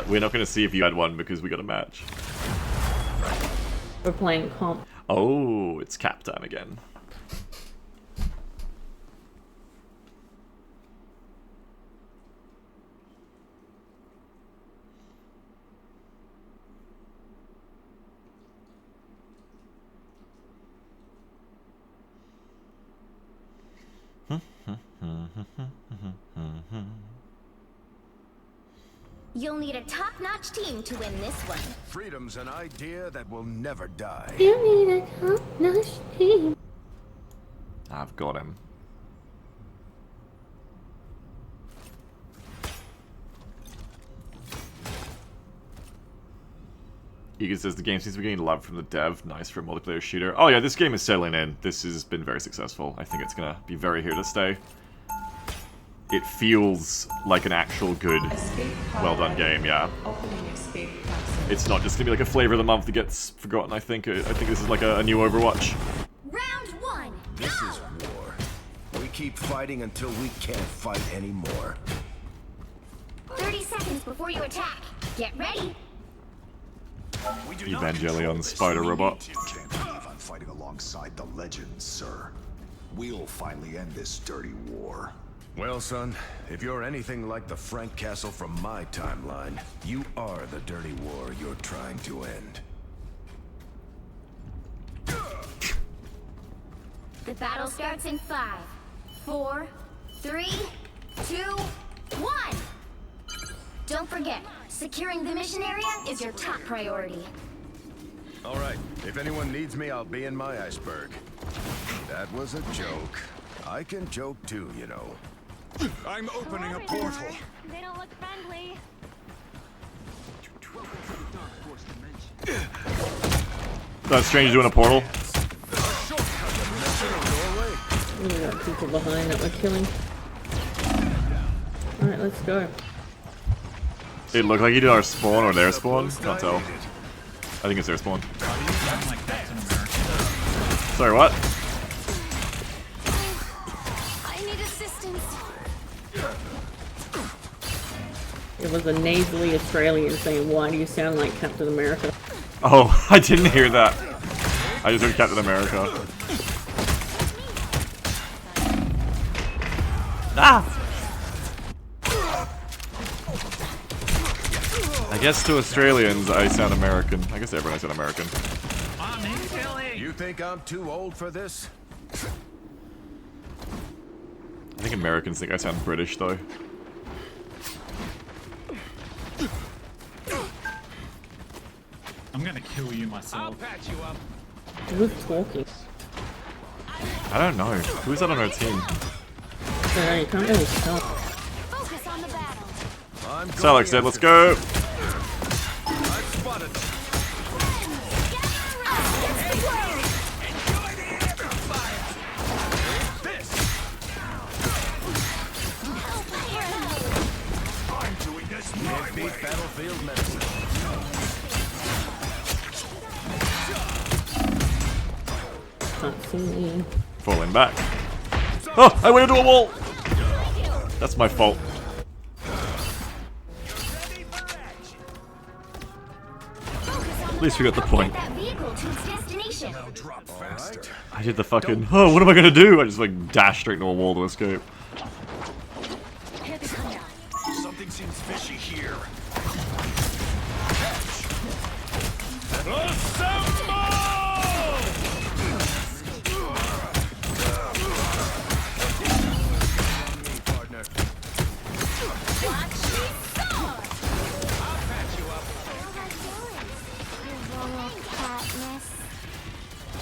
We're not going to see if you had one because we got a match. We're playing comp. Oh, it's cap time again. You'll need a top-notch team to win this one. Freedom's an idea that will never die. You need a top-notch team. I've got him. Egan says the game seems to be getting love from the dev. Nice for a multiplayer shooter. Oh yeah, this game is settling in. This has been very successful. I think it's gonna be very here to stay. It feels like an actual good, well done game, yeah. It's not just gonna be like a flavor of the month that gets forgotten, I think. I think this is like a new Overwatch. Round one, go! This is war. We keep fighting until we can't fight anymore. 30 seconds before you attack. Get ready. Evangelion spider robot. You can't believe I'm fighting alongside the legends, sir. We'll finally end this dirty war. Well, son, if you're anything like the Frank Castle from my timeline, you are the dirty war you're trying to end. The battle starts in 5, 4, 3, 2, 1. Don't forget, securing the mission area is your top priority. All right, if anyone needs me, I'll be in my iceberg. That was a joke. I can joke too, you know. I'm opening a portal. They don't look friendly. That's strange doing a portal. We got people behind that we're killing. Alright, let's go. It looked like he did our spawn or their spawn. Can't tell. I think it's their spawn. Sorry, what? I need assistance. It was a nasally Australian saying, "Why do you sound like Captain America?" Oh, I didn't hear that. I just heard Captain America. Ah! I guess to Australians, I sound American. I guess everyone I sound American. You think I'm too old for this? I think Americans think I sound British, though. I'm gonna kill you myself. I'll patch you up. Who's talking? I don't know. Who's that on our team? You can't really tell. Focus on the battle. Salix dead, let's go! I've spotted them. I'm doing this my way. Battlefield medicine. Can't see me. Falling back. Oh, I went into a wall! That's my fault. At least we got the point. That vehicle to its destination. Drop faster. I did the fucking, oh, what am I gonna do? I just like dashed straight into a wall to escape. Something seems fishy here.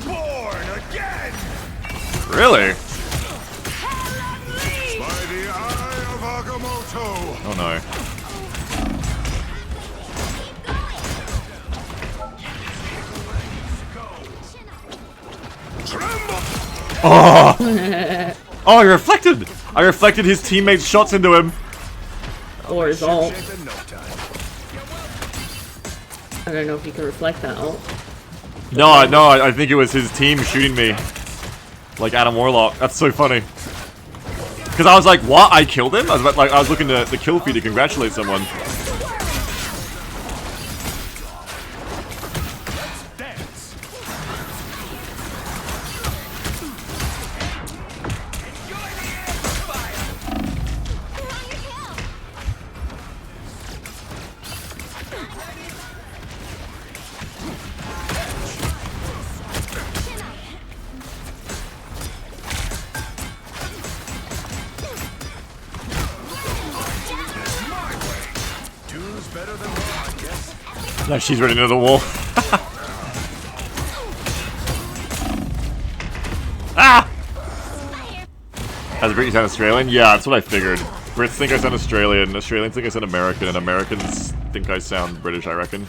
Born again! Really? By the eye of Agamotto! Oh no. Oh! Oh, I reflected! I reflected his teammates' shots into him. Or his ult. Shape in no time. I don't know if you can reflect that ult. No, I think it was his team shooting me. Like Adam Warlock. That's so funny. Because I was like, what? I killed him? I was looking to the kill feed to congratulate someone. better than one, I guess. No, she's running into the wall. Ah! As British sound Australian? Yeah, that's what I figured. Brits think I sound Australian, Australians think I sound American, and Americans think I sound British, I reckon.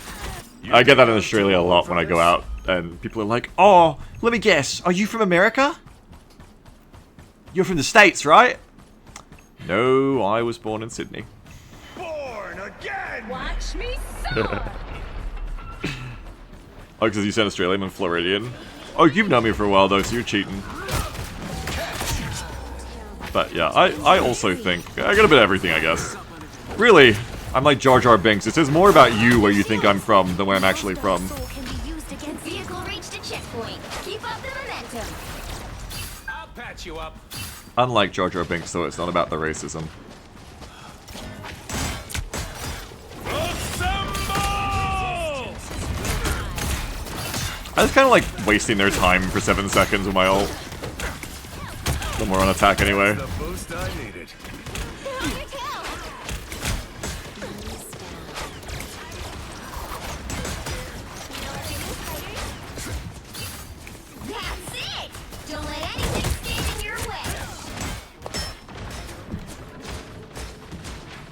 I get that in Australia a lot when I go out, and people are like, "Oh, let me guess, are you from America? You're from the States, right?" No, I was born in Sydney. Born again! Watch me soar! Oh, because you said Australian and Floridian. Oh, you've known me for a while though, so you're cheating. But yeah, I also think I got a bit of everything, I guess. Really, I'm like Jar Jar Binks. It says more about you where you think I'm from than where I'm actually from. Can be used against vehicle reached a checkpoint. Keep up the momentum. I'll patch you up. Unlike Jar Jar Binks, though, it's not about the racism. I was kind of like wasting their time for 7 seconds with my ult. Then we're on attack anyway. The boost I needed. That's it! Don't let anything stand in your way.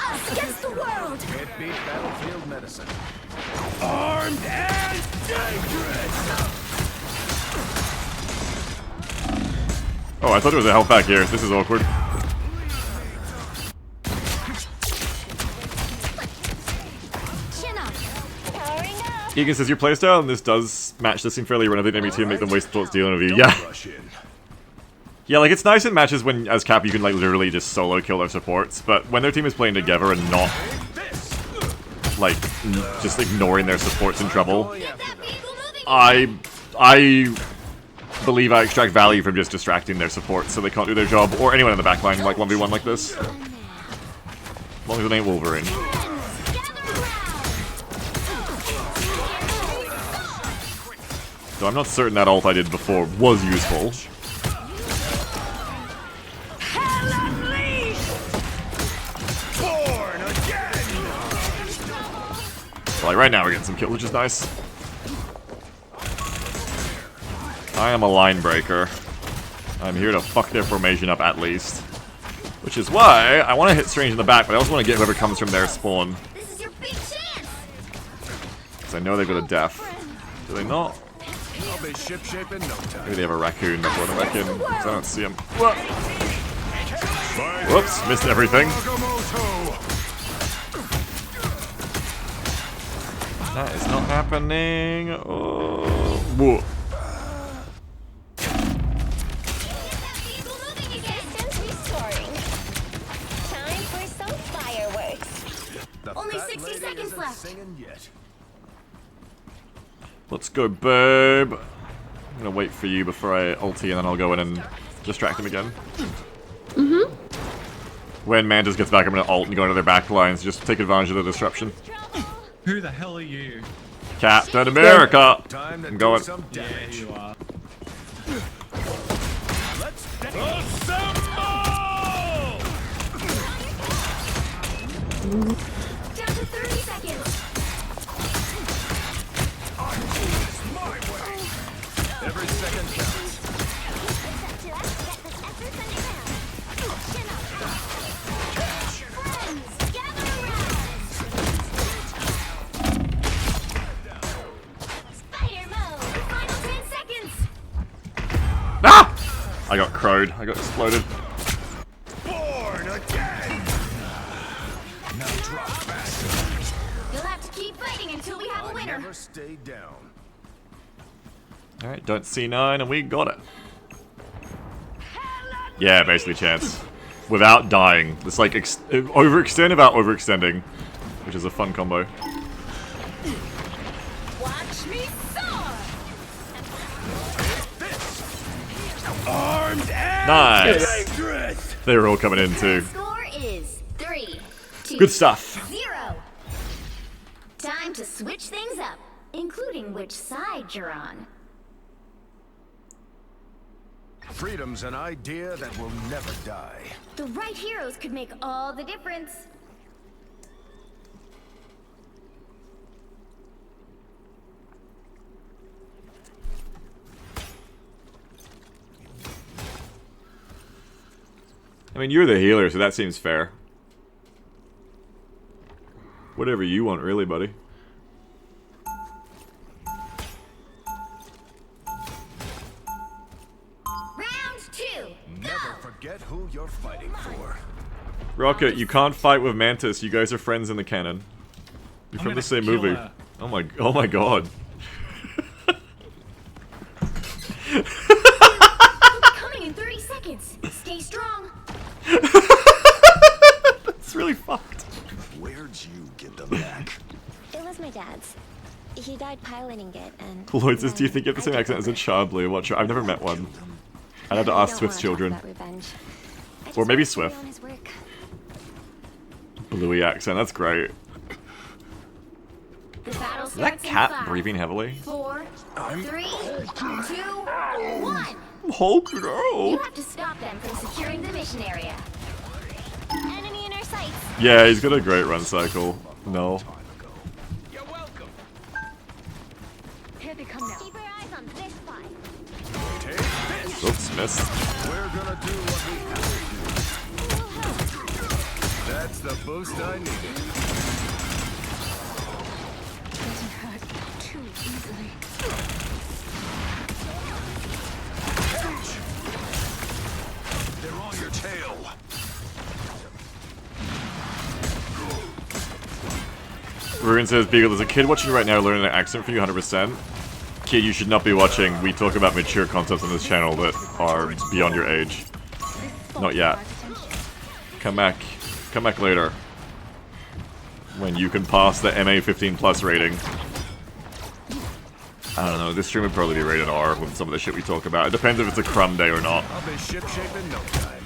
Us against the world! It beat battlefield medicine. Armed and dangerous. Oh, I thought there was a health back here. This is awkward. Chin up. Powering up. Egan says, your playstyle, and this does match this seem fairly renovate enemy team, make them waste thoughts dealing with you. Yeah. Rush in. Yeah, like, it's nice in matches when, as Cap, you can, like, literally just solo kill their supports, but when their team is playing together and not, like, just ignoring their supports in trouble, Get that vehicle moving. I believe I extract value from just distracting their supports so they can't do their job, or anyone in the backline, like 1v1 like this. As long as it ain't Wolverine. So I'm not certain that ult I did before was useful. Born again! So, like, right now we're getting some kills, which is nice. I am a line breaker. I'm here to fuck their formation up at least. Which is why I want to hit Strange in the back, but I also want to get whoever comes from their spawn. This is your big chance. Because I know they've got a death. Do they not? I'll be shipshape in no time. Maybe they have a raccoon before the back in, because I don't see him. Whoops, missed everything. That is not happening. Oh. Whoa. Vehicle moving again. Distance restoring. Time for some fireworks. The Only fat 60 lady seconds isn't left. singing yet. Let's go, babe. I'm gonna wait for you before I ulti, and then I'll go in and distract him again. When Mantis gets back, I'm gonna ult and go into their back lines, just take advantage of the disruption. Who the hell are you? Captain America! Time to I'm do going. some Yeah, damage. you are. Down to 30 seconds. Every second counts. Friends, gather around. Spider mode. Final 10 seconds. Ah! I got crowed. I got exploded. Born again! Now drop fast. You'll have to keep fighting until we have a I winner. never stay down. Alright, don't C9, and we got it. Yeah, basically chance. Without dying. It's like overextend without overextending. Which is a fun combo. Watch me soar. Armed and Nice! dangerous! They were all coming in too. Score is 3, 2, Good stuff. 0. Time to switch things up, including which side you're on. Freedom's an idea that will never die. The right heroes could make all the difference. I mean, you're the healer, so that seems fair. Whatever you want, really, buddy. Round 2. Never forget who you're fighting for. Rocket, you can't fight with Mantis. You guys are friends in the canon. You're from the gonna same kill movie. her. Oh my god. Coming in 30 seconds. Stay strong. That's really fucked. Where'd you get them back? It was my dad's. He died piloting it, and Lloyd says, do you think you have the same I took accent as a over. child, Blue? Watcher? I've never met one. I'd have to I ask don't Swift's wanna talk children. about revenge. I just Or maybe wanna carry Swift. on his work. Bluey accent, that's great. The battle Is that starts in cat 5, breathing heavily? 4, 3, 2, 1. Hulk, You no! have to stop them from securing the mission area. Enemy in our sights. Yeah, he's got a great run cycle. No. You're welcome. Here they come now. Keep your eyes on this spot. Take this! Oops, missed. We're gonna do what we have to do. That's the boost I needed. Getting hurt too easily. They're on your tail. Ruin says, Beagle, there's a kid watching right now learning an accent for you 100%. Kid, you should not be watching. We talk about mature concepts on this channel that are beyond your age. Not yet. Come back later. When you can pass the MA 15+ rating. I don't know, this stream would probably be rated R with some of the shit we talk about. It depends if it's a crumb day or not. I'll be shipshape in no time.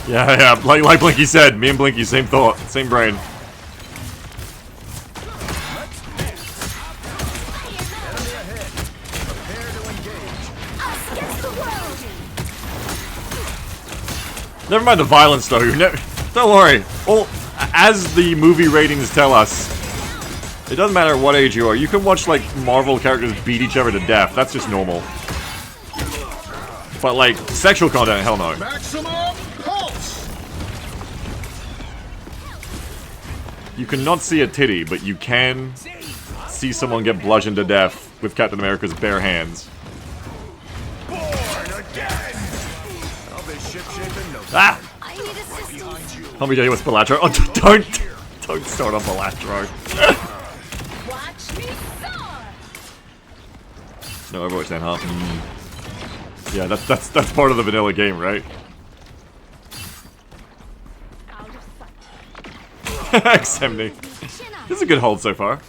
Yeah, like Blinky said, me and Blinky, same thought, same brain. Enemy ahead. Prepare to engage. Us against the world. Never mind the violence though, don't worry. Well, as the movie ratings tell us, it doesn't matter what age you are, you can watch like Marvel characters beat each other to death, that's just normal. But like, sexual content, hell no. Maximum pulse. You cannot see a titty, but you can see someone get bludgeoned to death with Captain America's bare hands. Born again! I'll be shipshape in no time. Ah! I need assistance. Let me tell you what's Bellatrix. Oh, don't start on Bellatrix. Watch me soar. No, Overwatch then, huh? Yeah, that's part of the vanilla game, right? Out of sight. X70. This is a good hold so far.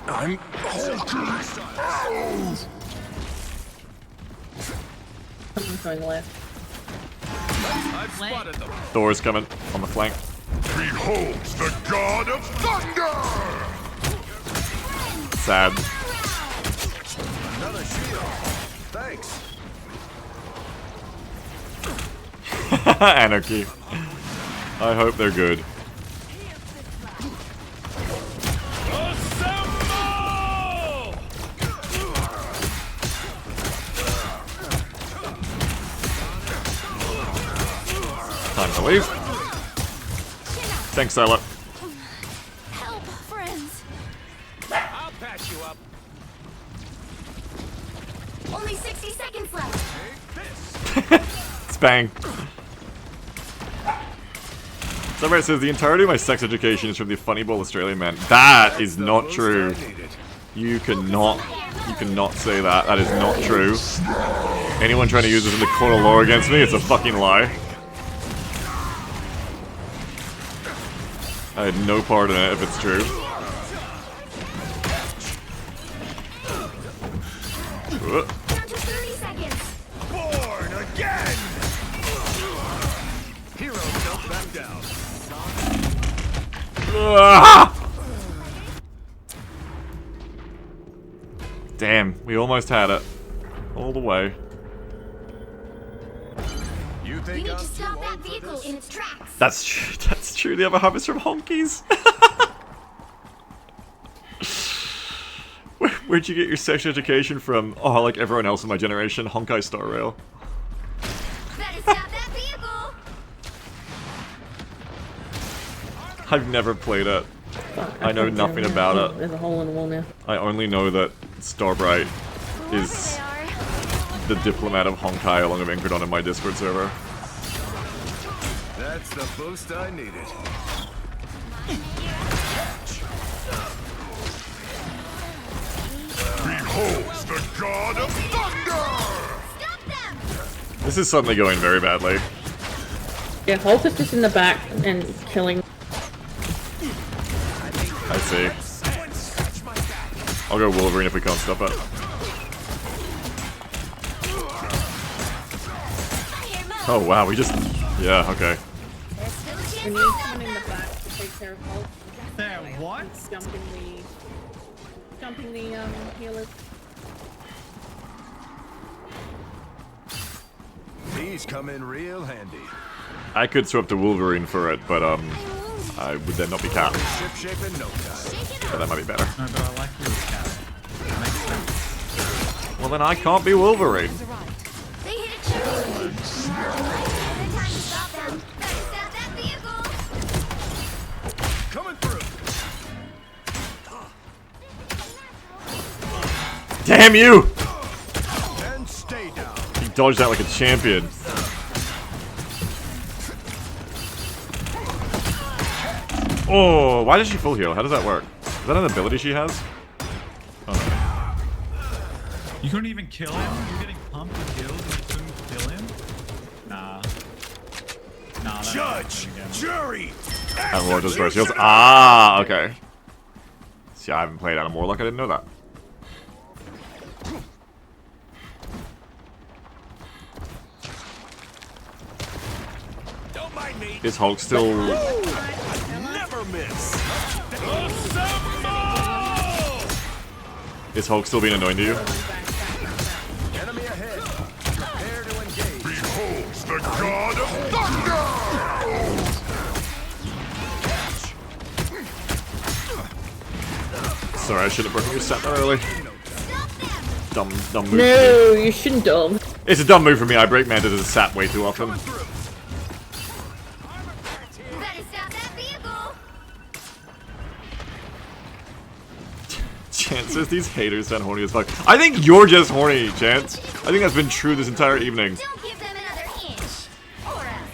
I'm Someone's going left. I've spotted them. Thor's coming on the flank. Beholds the god of thunder. Sad. another shield. Thanks. Anarchy. I hope they're good. Assemble! Time to leave. Thanks, Scylla. Help, friends. I'll patch you up. Only 60 seconds left. It's bang. Somebody says the entirety of my sex education is from the Funny Bowl Australian man. That is The not boost true. I needed. You cannot say that. That is not true. Anyone trying to use this in the court of law against me, it's a fucking lie. I had no part in it if it's true. Down to 30 seconds. Born again! Heroes don't back down. Ah! Damn, we almost had it. All the way. You We think need I'm to too stop that old for vehicle this? in its tracks. That's true. That's true. The other half is from Honkies. Where'd you get your sex education from? Oh, like everyone else in my generation, Honkai Star Rail. I've never played it. Fuck, I know can't nothing tell. about Oh, it. There's a hole in the wall now. I only know that Starbright is the diplomat of Honkai along with Incredon in my Discord server. That's the boost I needed. Behold the god of thunder! Stop them! This is suddenly going very badly. Yeah, Holt is just in the back and killing. I see. I'll go Wolverine if we can't stop it. Fire mode! Oh wow, we just... Yeah, okay. There's still a We chance need of someone in the back to take care of Holt. There, what? Jumping the healers. These come in real handy. I could swap to Wolverine for it, but I would then not be Cap. Ship shape in no time. Shake it But that off! might be better. No, but I like you as Cat. That makes sense. Well then I can't be Wolverine. They hit a tree! Good time to stop them! Better stop that vehicle! Coming through. Damn you! And stay down. He dodged that like a champion. Oh, why does she full heal? How does that work? Is that an ability she has? Oh, You couldn't even kill him? You're getting pumped with kills and you couldn't kill him? Nah. Nah, that Judge, again. jury. Adam Warlock does burst heals. Ah, okay. See, I haven't played Adam Warlock. I didn't know that. Don't mind me. Is Hulk still... Never miss. Is Hulk still being annoying to you? Enemy ahead. Prepare to engage. Behold the god of thunder! Sorry, I should have broken your set that early. Dumb move. for me. No, you shouldn't have. It's a dumb move for me. I break Mantis as a sap way too often. Better stop that vehicle! Chance says these haters sound horny as fuck. I think you're just horny, Chance. I think that's been true this entire evening. Don't give them another inch! Or else!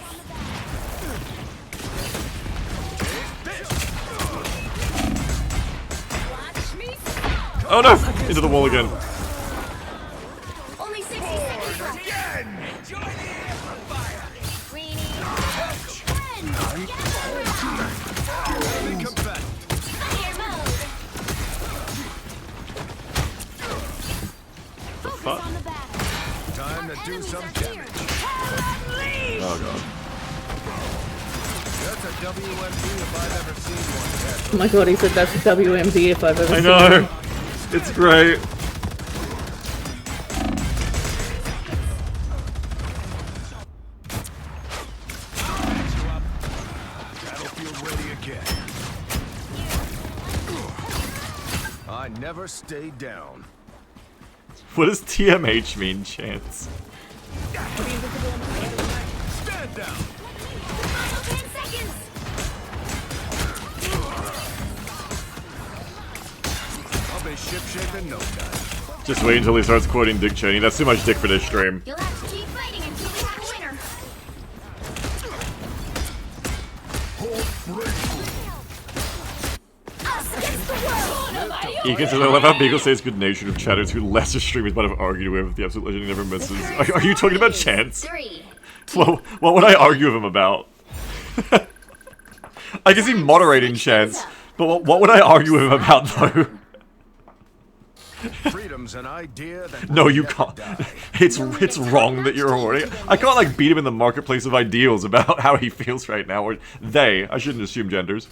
Watch me stop! Oh no! Into the wall again. Only 60 seconds left! Enjoy the amplifier. We need friends! Enemy combatant. Fire mode! Fuck. On the back! Time to do some damage. Oh god. That's a WMD if I've ever seen one. Oh my god, he said that's a WMD if I've ever I seen know. one. It's great. Battlefield ready again. I never stay down. What does TMH mean, Chance? Stand down. Final 10 seconds! I'll be ship shape in no time. Just wait until he starts quoting Dick Cheney. That's too much dick for this stream. You'll have to keep fighting until we have a winner! Us against the world! Egan says, I love how Beagle says good natured of chatters who lesser streamers might have argued with. The absolute legend never misses. Are you talking about Chance? 3. What would I argue with him about? I can see moderating Chance, but what would I argue with him about though? Freedom's an idea that No, will you never can't. die. It's wrong that you're horny. I can't like beat him in the marketplace of ideals about how he feels right now, or they. I shouldn't assume genders.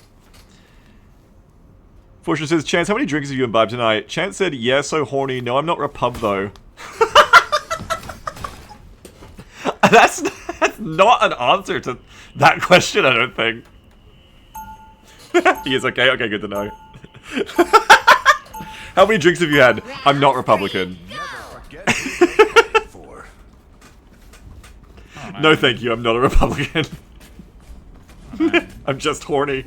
Fortune says, Chance, how many drinks have you imbibed tonight? Chance said, yeah, so horny. No, I'm not Repub though. That's not an answer to that question, I don't think. He is okay? Okay, good to know. How many drinks have you had? I'm not Republican. Forget who you're voting for. No, thank you. I'm not a Republican. I'm just horny.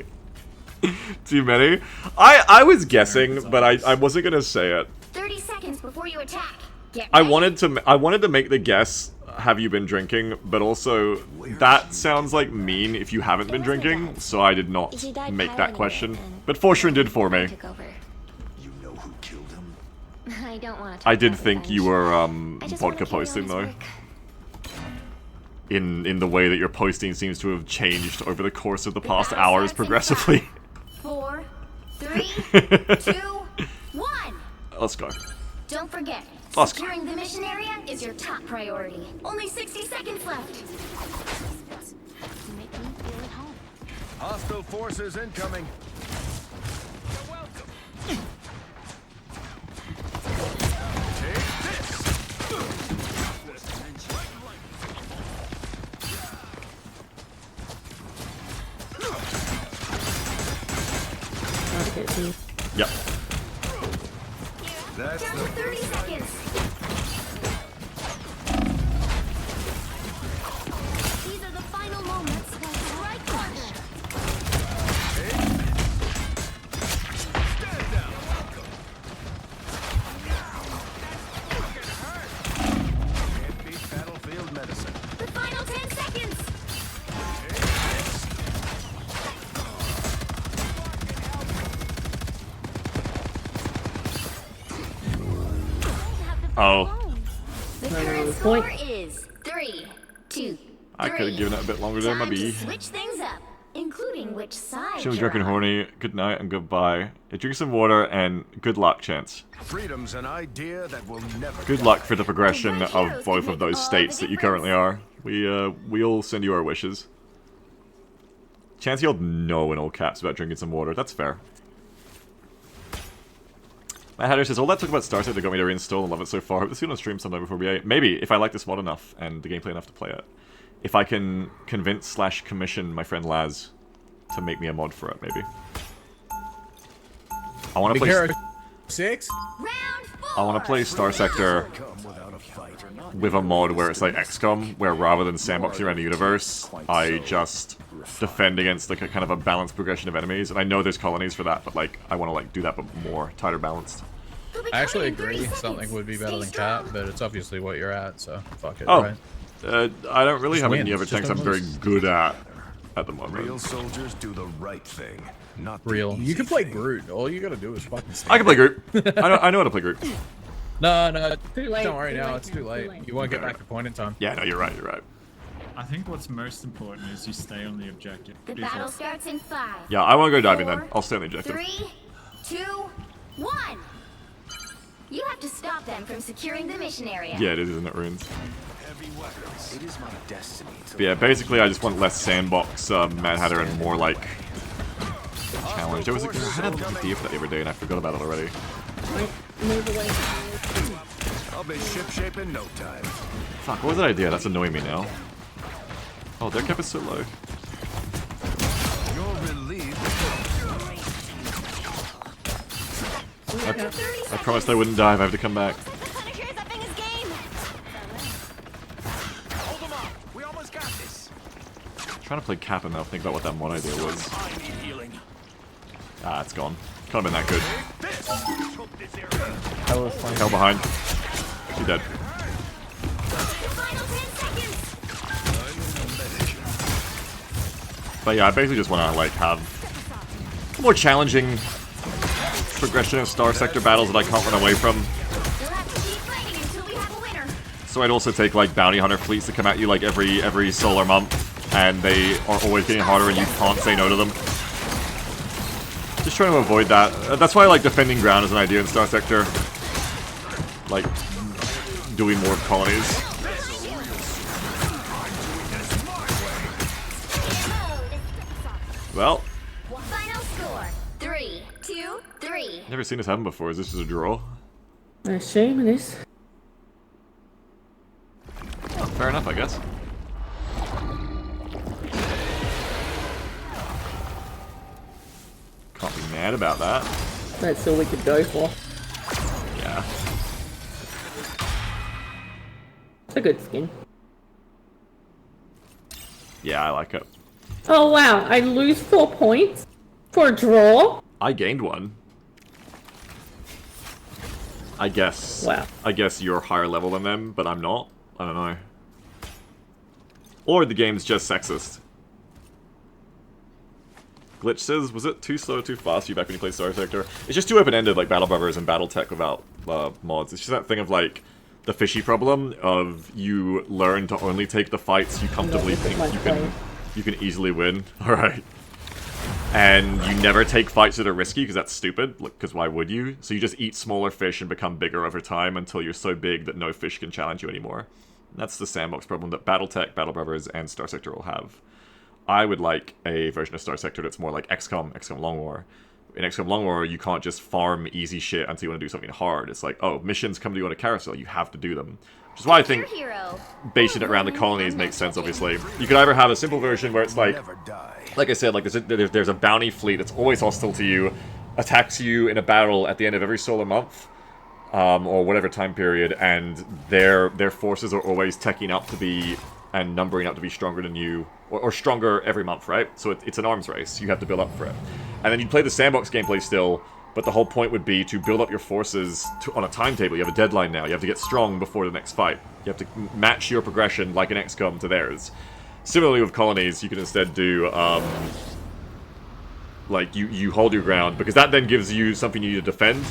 Too many? I was guessing, but I wasn't gonna say it. 30 seconds before you attack. Get I ready. wanted to make the guess, have you been drinking? But also, that sounds like mean if you haven't been drinking, so I did not He died make that piloting question. it, and But Fortune did for me. took over. You know who killed him? I don't want to. I did think you were I just wanna vodka carry on posting his though. work. In the way that your posting seems to have changed over the course of the past battle hours starts in progressively. 4, 3, 2, 1. Let's go. Don't forget, Let's go. securing the mission area is your top priority. Only 60 seconds left. You make me feel at home. Hostile forces incoming. Take this. Okay, so Yep. That's Down the to 30 seconds. These are the final moments. Right corner. stand down. Can't beat battlefield medicine. The final 10 seconds. Oh, The No, current the score point- is 3, 2, 3. I could have given it a bit longer there, Time to maybe. switch things up, including which side She was you're drunk and on. horny. Good night and goodbye. Drink some water and good luck, Chance. Freedom's an idea that will never Good die. luck for the progression The right of heroes both can of those make all states the that you currently are. difference. We'll send you our wishes. Chance yelled no in all caps about drinking some water. That's fair. Matt Hatter says, all that talk about Starset that got me to reinstall and love it so far. Hope to see it on stream sometime before BA. Maybe, if I like this mod enough and the gameplay enough to play it. If I can convince/commission my friend Laz to make me a mod for it, maybe. I want to Big play... Hero 6? Round 4. I want to play Star Sector with a mod where it's like XCOM, where rather than sandboxing around the universe, I just defend against like a kind of a balanced progression of enemies. And I know there's colonies for that, but like I want to like do that but more tighter balanced. I actually agree something would be better than Cat, but it's obviously what you're at, so fuck it, Oh, right? I don't really Just have win, any other just tanks don't I'm very lose. good at the moment. Real soldiers do the right thing, not the Real. easy You can play thing. Groot. All you gotta do is fucking stand. I can play Groot. I know how to play Groot. No, Too late, don't worry too now. late It's now, too too late. late. You won't get back to point in time. Yeah, no, you're right. You're right. I think what's most important is you stay on the objective. The Because battle starts in 5. Yeah, I want to go diving then. 4, I'll stay on the objective. 3, 2, 1. You have to stop them from securing the mission area. Yeah, it is, isn't it, Runes? Heavy weapons. It is my destiny to But yeah, basically I just want less sandbox Mad Hatter and more like challenge. I had an idea for that the other day and I forgot about it already. move away. I'll be shipshape in no time. Fuck, what was that idea? That's annoying me now. Oh, their cap is so low. You're relieved. I promised I wouldn't die if I have to come back. The Punisher's upping his game. Hold them up. We almost got this. Trying to play Cap and now think about what that one idea was. I need healing. Ah, it's gone. Can't have been that good. This. Choke this area. Hell behind. She dead. The final 10 seconds. But yeah, I basically just want to like have a more challenging progression of Star Sector battles that I can't run away from. You'll have to keep fighting until we have a winner. So I'd also take like bounty hunter fleets that come at you like every solar month, and they are always getting harder, and you can't say no to them. Just trying to avoid that. That's why I like defending ground as an idea in Star Sector. Like doing more colonies. Well, Final score 3, 2, 3. never seen this happen before. Is this just a draw? I assume it is. Fair enough, I guess. Can't be mad about that. That's all we could go for. Yeah. It's a good skin. Yeah, I like it. Oh wow, I lose 4 points? For a draw? I gained one. I guess. Wow. I guess you're higher level than them, but I'm not. I don't know. Or the game's just sexist. Glitch says, was it too slow or too fast for you back when you played Star Sector? It's just too open-ended, like Battle Brothers and Battletech without mods. It's just that thing of, like, the fishy problem of you learn to only take the fights you comfortably think you can easily win. Alright. And you never take fights that are risky, because that's stupid, because why would you? So you just eat smaller fish and become bigger over time until you're so big that no fish can challenge you anymore. And that's the sandbox problem that Battletech, Battle Brothers, and Star Sector will have. I would like a version of Star Sector that's more like XCOM, XCOM Long War. In XCOM Long War, you can't just farm easy shit until you want to do something hard. It's like, oh, missions come to you on a carousel, you have to do them. Which is why I think basing it around the colonies makes sense, obviously. You could either have a simple version where it's like I said, like there's a bounty fleet that's always hostile to you, attacks you in a battle at the end of every solar month, or whatever time period, and their forces are always teching up to be, and numbering up to be stronger than you, or stronger every month, right? So it's an arms race, you have to build up for it. And then you play the sandbox gameplay still, but the whole point would be to build up your forces on a timetable. You have a deadline now. You have to get strong before the next fight. You have to match your progression like an XCOM to theirs. Similarly with colonies, you can instead do, like, you hold your ground, because that then gives you something you need to defend.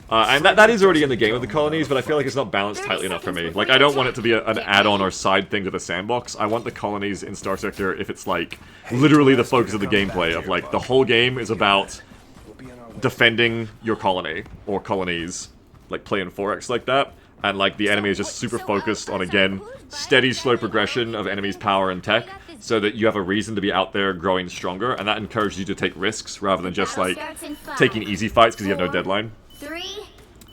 And that is already in the game with the colonies, but I feel like it's not balanced tightly enough for me. Like, I don't want it to be an add-on or side thing to the sandbox. I want the colonies in Star Sector if it's, like, literally the focus of the gameplay, of, like, the whole game is about defending your colony, or colonies, like playing 4X like that, and like the enemy is just super focused on, again, steady slow progression of enemies' power and tech, so that you have a reason to be out there growing stronger, and that encourages you to take risks rather than just like taking easy fights because you have no deadline. 3,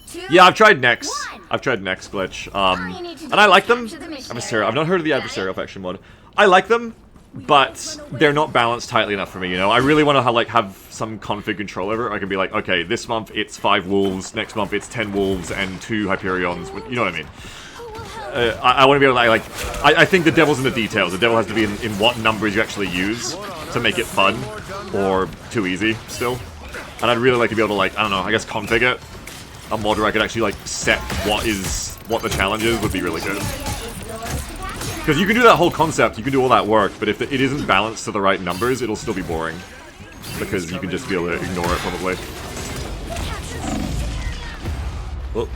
2, Yeah, I've tried Nex. I've tried Nex Glitch, and I like them. Adversarial. I've not heard of the adversarial faction mod. I like them, but they're not balanced tightly enough for me, you know? I really want to have some config control over it. I can be like, okay, this month it's 5 wolves, next month it's 10 wolves and 2 Hyperions, you know what I mean? I want to be able to, I think the devil's in the details. The devil has to be in what numbers you actually use to make it fun, or too easy, still. And I'd really like to be able to, like, I don't know, I guess config it. A mod where I could actually, like, set what the challenge is would be really good. Because you can do that whole concept, you can do all that work, but if it isn't balanced to the right numbers, it'll still be boring. Because you can just be able to ignore it, probably. Oh.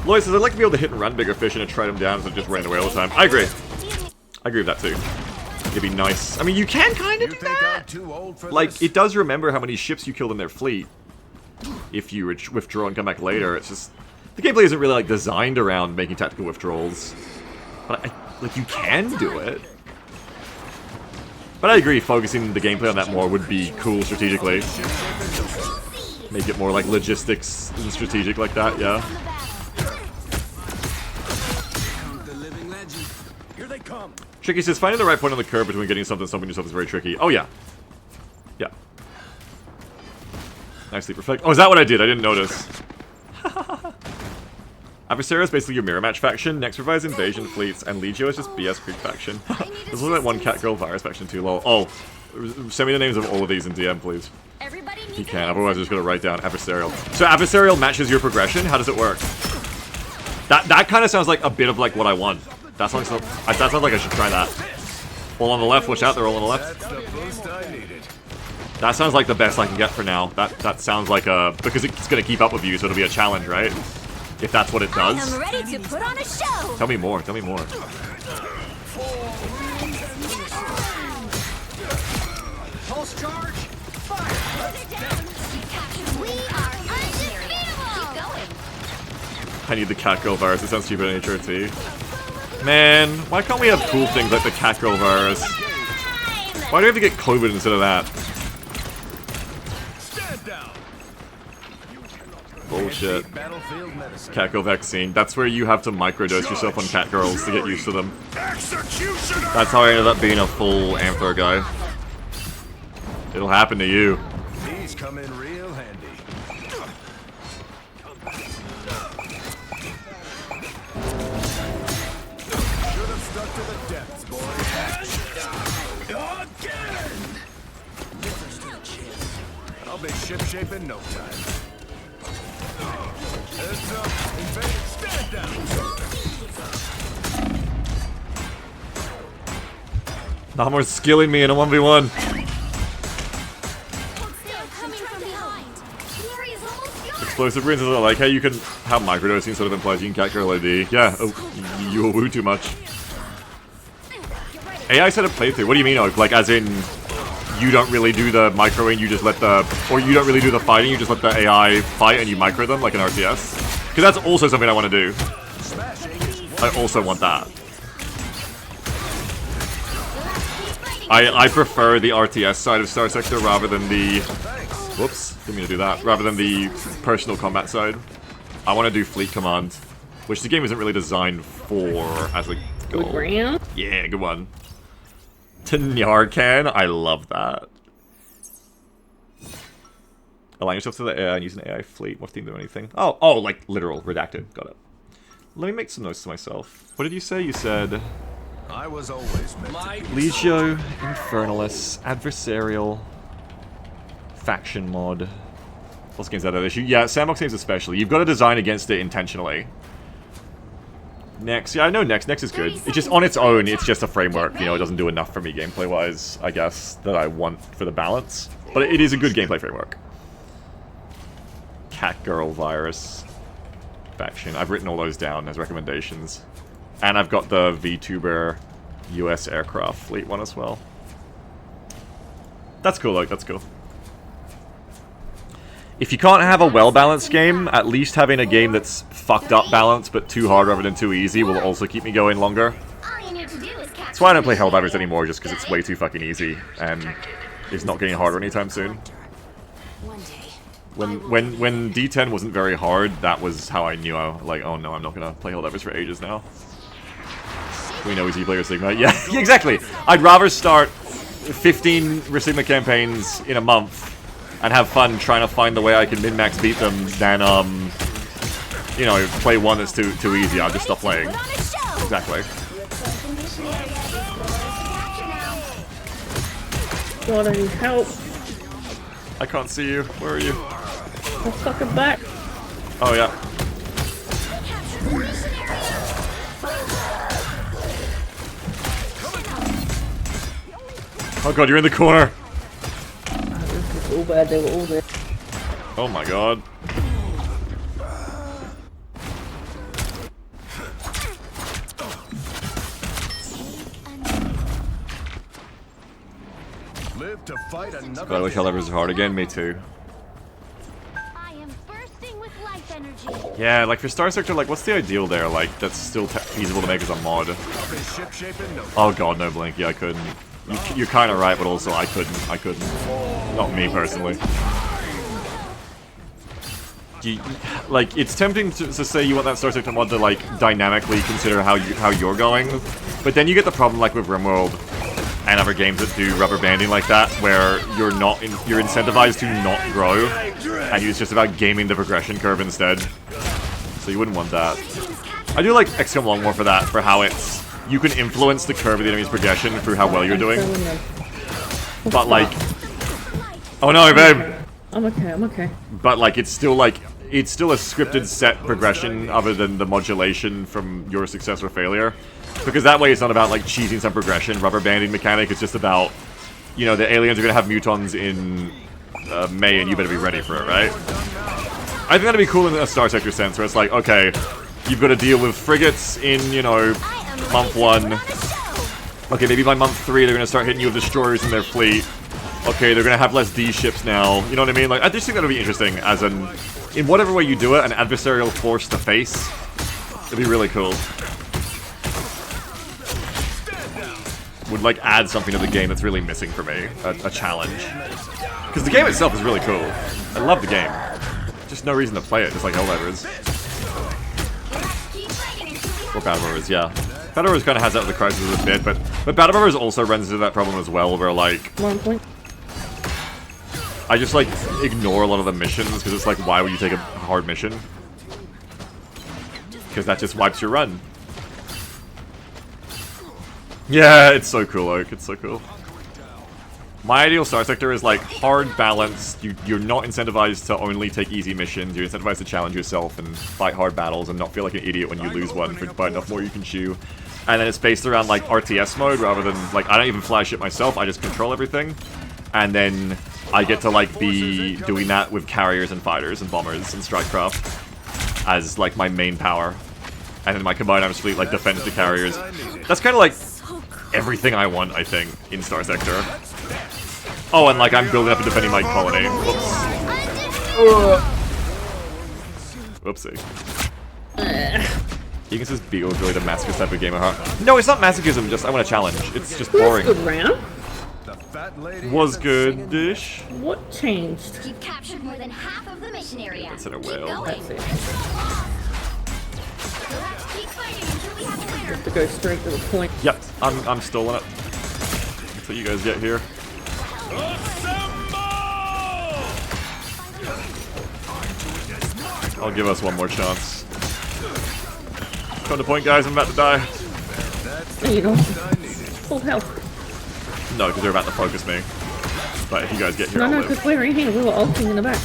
Lloyd says, I'd like to be able to hit and run bigger fish and try them down instead of just running away all the time. I agree. I agree with that, too. It'd be nice. I mean, you can kind of do that! Like, it does remember how many ships you killed in their fleet. If you withdraw and come back later, it's just... The gameplay isn't really, like, designed around making tactical withdrawals. But, like, you can do it. But I agree, focusing the gameplay on that more would be cool strategically. Make it more, like, logistics and strategic like that, yeah. Here they come. Tricky says, finding the right point on the curve between getting something and stopping yourself is very tricky. Oh, yeah. Yeah. Nicely perfect. Oh, is that what I did? I didn't notice. Adversarial is basically your mirror match faction. Next provides invasion fleets, and Legio is just BS Creek faction. There's only that one Catgirl Virus faction too, lol. Oh, send me the names of all of these in DM, please. If you can, otherwise I'm just gonna write down Adversarial. So Adversarial matches your progression? How does it work? That kind of sounds like a bit of like what I want. That sounds like I should try that. All on the left, watch out, they're all on the left. That sounds like the best I can get for now. That sounds like because it's gonna keep up with you, so it'll be a challenge, right? If that's what it does. I'm ready to put on a show. Tell me more, tell me more. Pulse charge. Fire. We are undefeatable. Keep going. I need the Catgirl virus, it sounds stupid in HRT. Man, why can't we have cool things like the Catgirl virus? Why do we have to get COVID instead of that? Bullshit. Catgirl vaccine. That's where you have to microdose yourself on catgirls to get used to them. That's how I ended up being a full Anther guy. It'll happen to you. These come in real handy. Should have stuck to the depths, boys. Again! I'll be shipshape in no time. Heads up, invade, stand down. Namor's skilling me in a 1v1. Explosive runes is like how you can have microdosing sort of implies you can catch girl AD. Yeah, oh, you will woo too much. AI set a playthrough. What do you mean, Oak? Like, as in, you don't really do the microing, you just let the... Or you don't really do the fighting, you just let the AI fight and you micro them, like an RTS? Because that's also something I want to do. I also want that. I prefer the RTS side of Star Sector rather than the... Whoops, didn't mean to do that. Rather than the personal combat side. I want to do Fleet Command, which the game isn't really designed for as a goal. Ground? Yeah, good one. To Nyarkan, I love that. Align yourself to the AI and use an AI fleet. What team do anything? Oh, like literal, redacted. Got it. Let me make some notes to myself. What did you say? You said... I was always meant to be Legio, Infernalis, Adversarial, Faction mod. What's games that other issue? Yeah, Sandbox games especially. You've got to design against it intentionally. Next, yeah, I know Next is good. It's just on its own, it's just a framework. You know, it doesn't do enough for me gameplay-wise, I guess, that I want for the balance. But it is a good gameplay framework. Catgirl Virus. Faction. I've written all those down as recommendations. And I've got the VTuber US aircraft fleet one as well. That's cool, like, that's cool. If you can't have a well-balanced game, at least having a game that's fucked up balanced but too hard rather than too easy will also keep me going longer. That's why I don't play Helldivers anymore, just because it's way too fucking easy and it's not getting harder anytime soon. When D10 wasn't very hard, that was how I knew like, oh no, I'm not gonna play Helldivers for ages now. We know Easy Player Sigma. Yeah, exactly. I'd rather start 15 Sigma campaigns in a month and have fun trying to find the way I can min-max beat them than, you know, play one that's too easy. I'll just stop playing. Exactly. God, I need help. I can't see you. Where are you? I'm fucking back. Oh, yeah. Oh god, you're in the corner! This is all bad, they were all there. Oh my god. live to fight another. God, I wish Helldivers was hard again, me too. I am bursting with life energy. Yeah, like for Star Sector, like what's the ideal there? Like that's still feasible to make as a mod. Oh god, no Blink. Yeah, I couldn't. You're kind of right, but also I couldn't. Not me personally. Like it's tempting to say you want that Star Sector mod to like dynamically consider how you're going, but then you get the problem like with RimWorld and other games that do rubber banding like that, where you're incentivized to not grow, and it's just about gaming the progression curve instead. So you wouldn't want that. I do like XCOM Longmore for that, for how you can influence the curve of the enemy's progression through how well you're doing. But like, oh no, babe. I'm okay. But like, it's still a scripted set progression other than the modulation from your success or failure. Because that way it's not about like cheesing some progression, rubber banding mechanic, it's just about, you know, the aliens are gonna have mutons in May and you better be ready for it, right? I think that'd be cool in a Star Sector sense, where it's like, okay, you've got to deal with frigates in, you know, month 1. Okay, maybe by month 3 they're gonna start hitting you with destroyers in their fleet. Okay, they're gonna have less D ships now. You know what I mean? Like, I just think that would be interesting as in whatever way you do it, an adversarial force to face. It'd be really cool. Would like add something to the game that's really missing for me, a challenge. Because the game itself is really cool. I love the game. Just no reason to play it, just like Helldivers. Or Battle Brothers, yeah. Battle Brothers kind of has that with the Crysis a bit, but Battle Brothers also runs into that problem as well, where like, 1 point. I just like ignore a lot of the missions because it's like, why would you take a hard mission? Because that just wipes your run. Yeah, it's so cool, Oak. It's so cool. My ideal Star Sector is like hard balanced. You're not incentivized to only take easy missions. You're incentivized to challenge yourself and fight hard battles and not feel like an idiot when you lose one for by enough more you can chew. And then it's based around like RTS mode rather than like I don't even fly shit myself. I just control everything, and then I get to like be doing that with carriers and fighters and bombers and strikecraft as like my main power. And then my combined arms fleet like defends the carriers. That's kind of like everything I want, I think, in Star Sector. Oh, and like I'm building up and defending my colony. Whoops. Whoopsie. Egan says Beagle is really the masochist type of gamer, huh? No, it's not masochism, just I want a challenge. It's just boring. Good round. Was good-ish. What changed? You've captured more than half of the mission area. That's in a Keep whale. going. That's it. You'll have to keep fighting until we have a winner. Have to go straight to the point. Yep, I'm stolen it. Until you guys get here. I'll give us one more chance. Come to point, guys. I'm about to die. You know, full health. No, because they're about to focus me. But if you guys get here, No, I'll no, live. because we're in here. We were ulting in the back.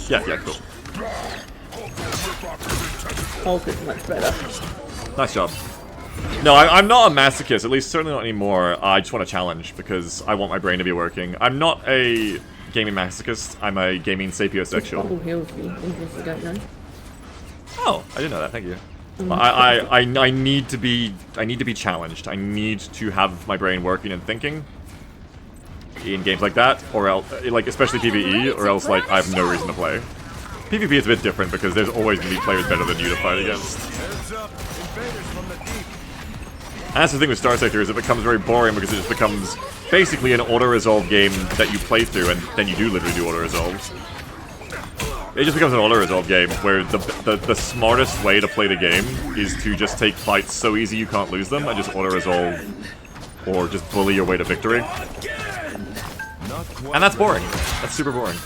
Yeah, cool. Ult is much better. Nice job. No, I'm not a masochist, at least certainly not anymore. I just want a challenge because I want my brain to be working. I'm not a gaming masochist, I'm a gaming sapiosexual. Bubble heals you, in case you don't know. Oh, I didn't know that, thank you. I need to be challenged. I need to have my brain working and thinking in games like that, or else, like especially PvE, or else like I have no reason to play. PvP is a bit different because there's always going to be players better than you to fight against. And that's the thing with Star Sector, is it becomes very boring because it just becomes basically an auto-resolve game that you play through and then you do literally do auto-resolve. It just becomes an auto-resolve game where the smartest way to play the game is to just take fights so easy you can't lose them and just auto-resolve or just bully your way to victory. And that's boring. That's super boring.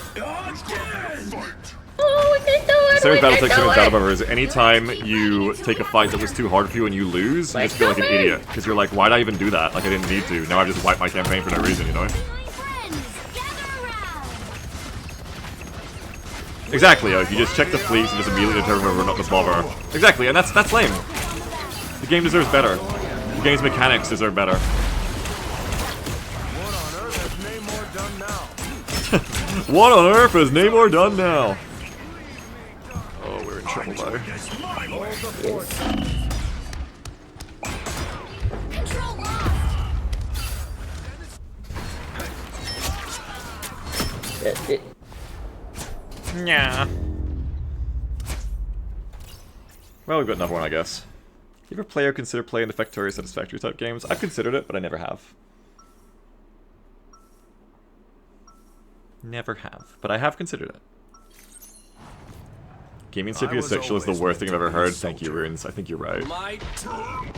Oh, we can do it! Serious We Battletech can Serious do Battle it! Bomber is anytime you take a fight that was too hard for you and you lose, you just feel like an idiot. Because you're like, why'd I even do that? Like, I didn't need to. Now I've just wiped my campaign for no reason, you know? My friends, gather around. Exactly, you just check the fleets and just immediately determine whether or not to bother. Exactly, and that's lame. The game deserves better. The game's mechanics deserve better. What on earth is Namor done now? Oh, we're in trouble, buddy. Control lost. That's it. Yeah. Well, we've got another one, I guess. You ever play or consider playing the Factorio Satisfactory type games? I've considered it, but I never have. Never have, but I have considered it. Gaming sapiosexual is the worst thing I've ever heard. Thank you, Runes. I think you're right. My turn.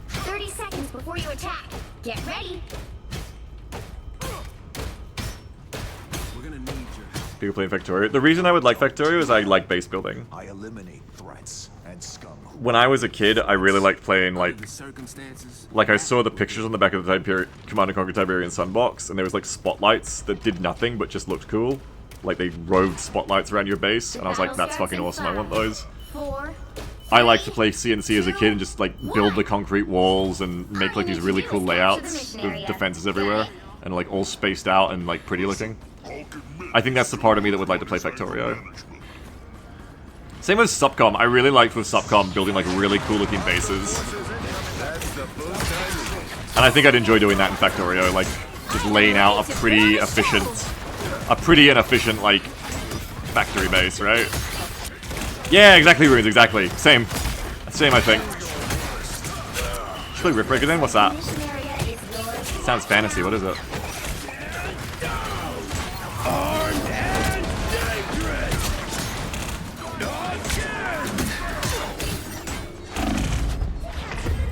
30 seconds before you attack. Get ready. We're gonna need your help. People playing Factorio. The reason I would like Factorio is I like base building. I eliminate threats and scum. When I was a kid, I really liked playing like The circumstances. I saw the pictures on the back of the Command & Conquer Tiberian Sunbox, and there was like spotlights that did nothing but just looked cool. Like they roved spotlights around your base, and I was like, that's fucking awesome, I want those. 4. I liked to play CNC as a kid and just like build the concrete walls and make like these really cool layouts with defenses everywhere, and like all spaced out and like pretty looking. I think that's the part of me that would like to play Factorio. Same with Supcom. I really liked with Supcom building like really cool looking bases. And I think I'd enjoy doing that in Factorio, like just laying out a pretty and efficient like factory base, right? Yeah, exactly, Runes, exactly. Same, I think. Should we play Riftbreaker then? What's that? Mission area is yours. Sounds fantasy. What is it?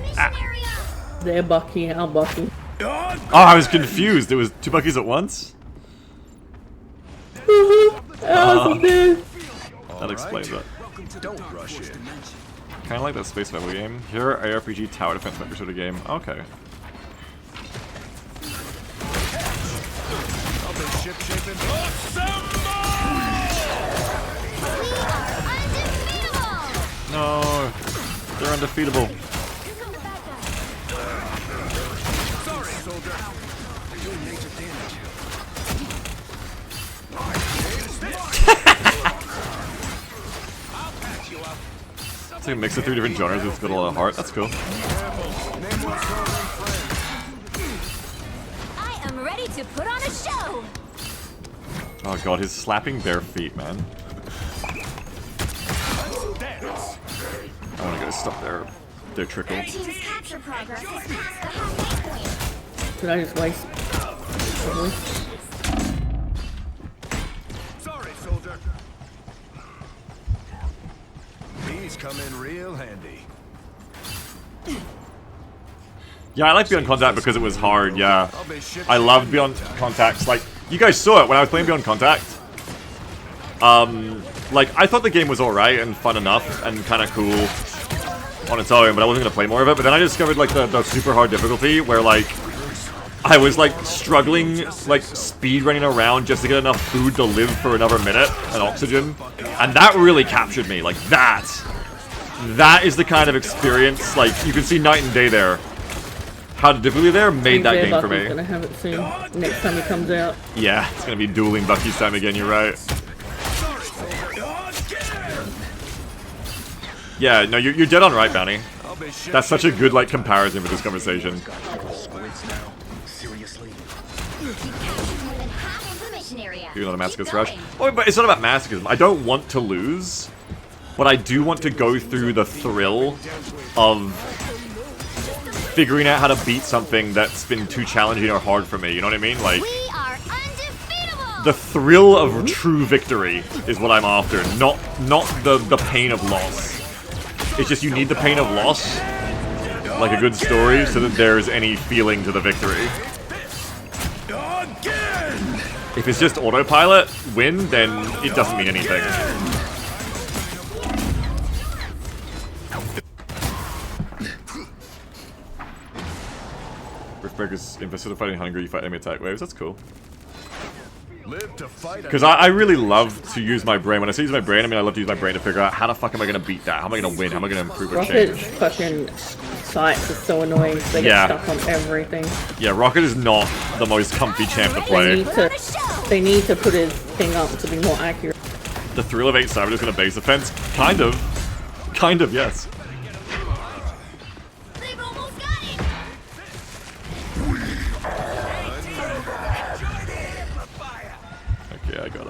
Mission area. There, Bucky. Our Bucky. Oh, I was confused. It was two Buckies at once? That That explains it. to the Don't Dark rush Force in. dimension. Kind of like that space level game. Here, ARPG tower defense vector sort of game. Okay. I'll be ship-shaping. No, they're undefeatable. Sorry, soldier. You're doing major damage. It's like a mix of 3 different genres with got a lot of heart. That's cool. Name what's going on, friend. I am ready to put on a show. Oh god, his slapping bare feet, man. I want to go stop their trickle. Team's capture progress is past the halfway point. Did I just waste? Sorry, soldier. These come in real handy. Yeah, I like Beyond Contact because it was hard, yeah. I'll be ship I loved Beyond Contact. Like, you guys saw it when I was playing Beyond Contact. Like, I thought the game was alright and fun enough and kind of cool on its own, but I wasn't going to play more of it. But then I discovered, like, the super hard difficulty where, like, I was, like, struggling, like, speed running around just to get enough food to live for another minute and oxygen. And that really captured me. Like, that is the kind of experience, like, you can see night and day there. How the difficulty there made that game for me. Gonna have it soon. Next time it comes out. Yeah, it's gonna be dueling Bucky's time again, you're right. Yeah, no, you're dead on right, Bounty. I'll be ship That's such a good, like, comparison for this conversation. Seriously? You captured more than half of the mission area. Even on a Keep Masochist Rush. going. Oh, but it's not about masochism. I don't want to lose, but I do want to go through the thrill of figuring out how to beat something that's been too challenging or hard for me, you know what I mean? Like, We are undefeatable. the thrill of true victory is what I'm after, not the pain of loss. It's just you need the pain of loss, like a good story, so that there's any feeling to the victory. If it's just autopilot, win, then it doesn't mean anything. Riftbreaker's infested of fighting hunger, you fight enemy attack waves, that's cool. Live to fight. Because I really love to use my brain. When I say use my brain, I mean I love to use my brain to figure out how the fuck am I going to beat that? How am I going to win? How am I going to improve or Rocket's change? fucking sights are so annoying. They get Yeah. stuck on everything. Yeah, Rocket is not the most comfy champ to play. They need to put his thing up to be more accurate. The thrill of 8 Savages in a base defense? Kind of. Kind of, yes. They've almost got it. Okay, I got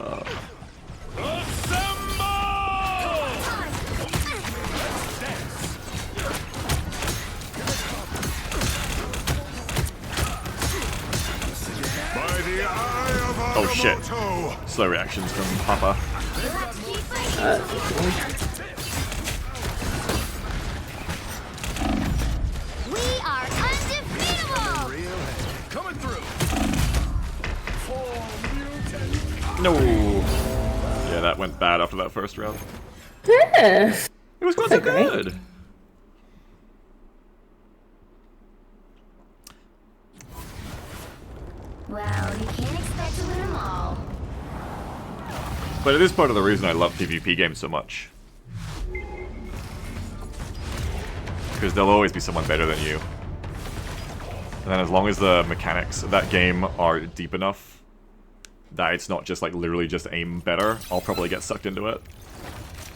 By the eye of Oh shit. Agamotto. Slow reactions from Papa. We'll have to keep fighting. We are undefeatable. Real handy. Coming through. No. Yeah, that went bad after that first round. Yeah. It was going so That's okay. good. Well, you can't expect to win them all. But it is part of the reason I love PvP games so much. Because there'll always be someone better than you. And then as long as the mechanics of that game are deep enough that it's not just like literally just aim better, I'll probably get sucked into it.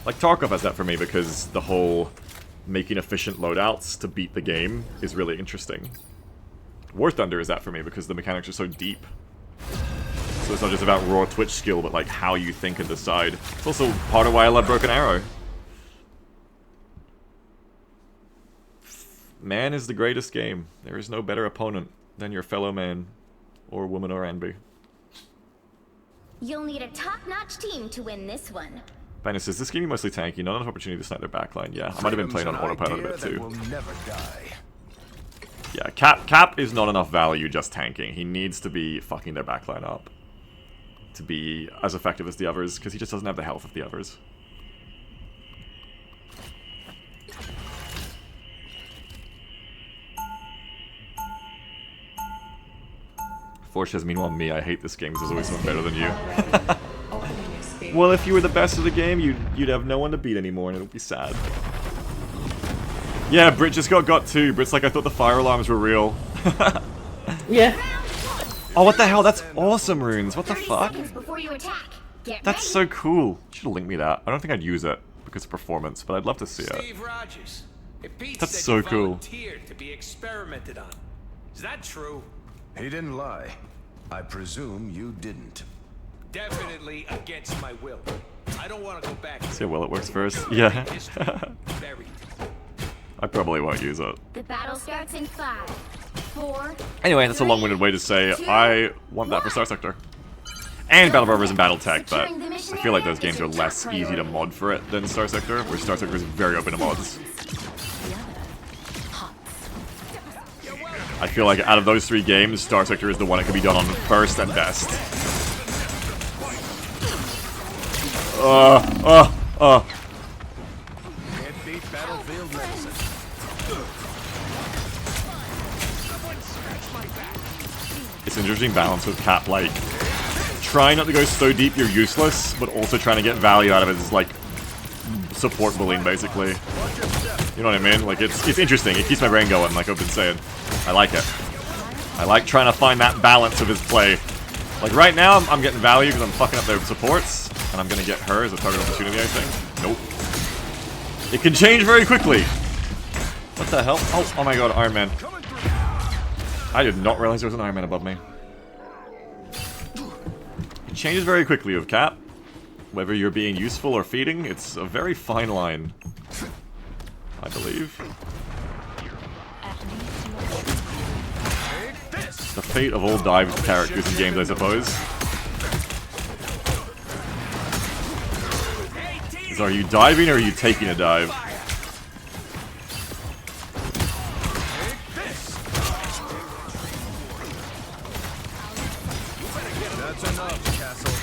Like Tarkov has that for me because the whole making efficient loadouts to beat the game is really interesting. War Thunder is that for me because the mechanics are so deep. So it's not just about raw twitch skill, but like how you think and decide. It's also part of why I love Broken Arrow. Man is the greatest game. There is no better opponent than your fellow man, or woman, or enby. You'll need a top-notch team to win this one. Bannis says, this game is mostly tanky, not enough opportunity to snipe their backline. Yeah, I might have been playing on autopilot a bit That too. will never die. Yeah, Cap is not enough value just tanking. He needs to be fucking their backline up to be as effective as the others, because he just doesn't have the health of the others. Forge says, meanwhile me, I hate this game because there's always someone better than you. Well, if you were the best of the game, you'd have no one to beat anymore and it would be sad. Yeah, Brit just got too. Brit's like, I thought the fire alarms were real. Yeah. Oh, what the hell? That's awesome, Runes. What the 30 fuck? seconds before you attack. Get That's ready. so cool. You should link me that. I don't think I'd use it because of performance, but I'd love to see it. Steve Rogers. If Pete That's said so you cool. volunteered to be experimented on. Is that true? He didn't lie. I presume you didn't. Definitely against my will. I don't want to go back. See how well it works first. Yeah. History buried. I probably won't use it. The battle starts in 5, 4. Anyway, that's a long-winded way to say I want that for Star Sector. And Battle Brothers and Battletech, but I feel like those games are less easy to mod for it than Star Sector, where Star Sector is very open to mods. I feel like out of those 3 games, Star Sector is the one that can be done on first and best. Can't beat battlefield medicine. It's an interesting balance with Cap, like, trying not to go so deep you're useless, but also trying to get value out of it is like support bullying, basically. You know what I mean? Like, it's interesting. It keeps my brain going, like I've been saying. I like it. I like trying to find that balance of his play. Like, right now, I'm getting value because I'm fucking up their supports, and I'm gonna get her as a target opportunity, I think. Nope. It can change very quickly. What the hell? Oh my god, Iron Man. I did not realize there was an Iron Man above me. It changes very quickly with Cap. Whether you're being useful or feeding, it's a very fine line. I believe. It's the fate of all dive characters in games, I suppose. So are you diving or are you taking a dive? That's enough, Castle.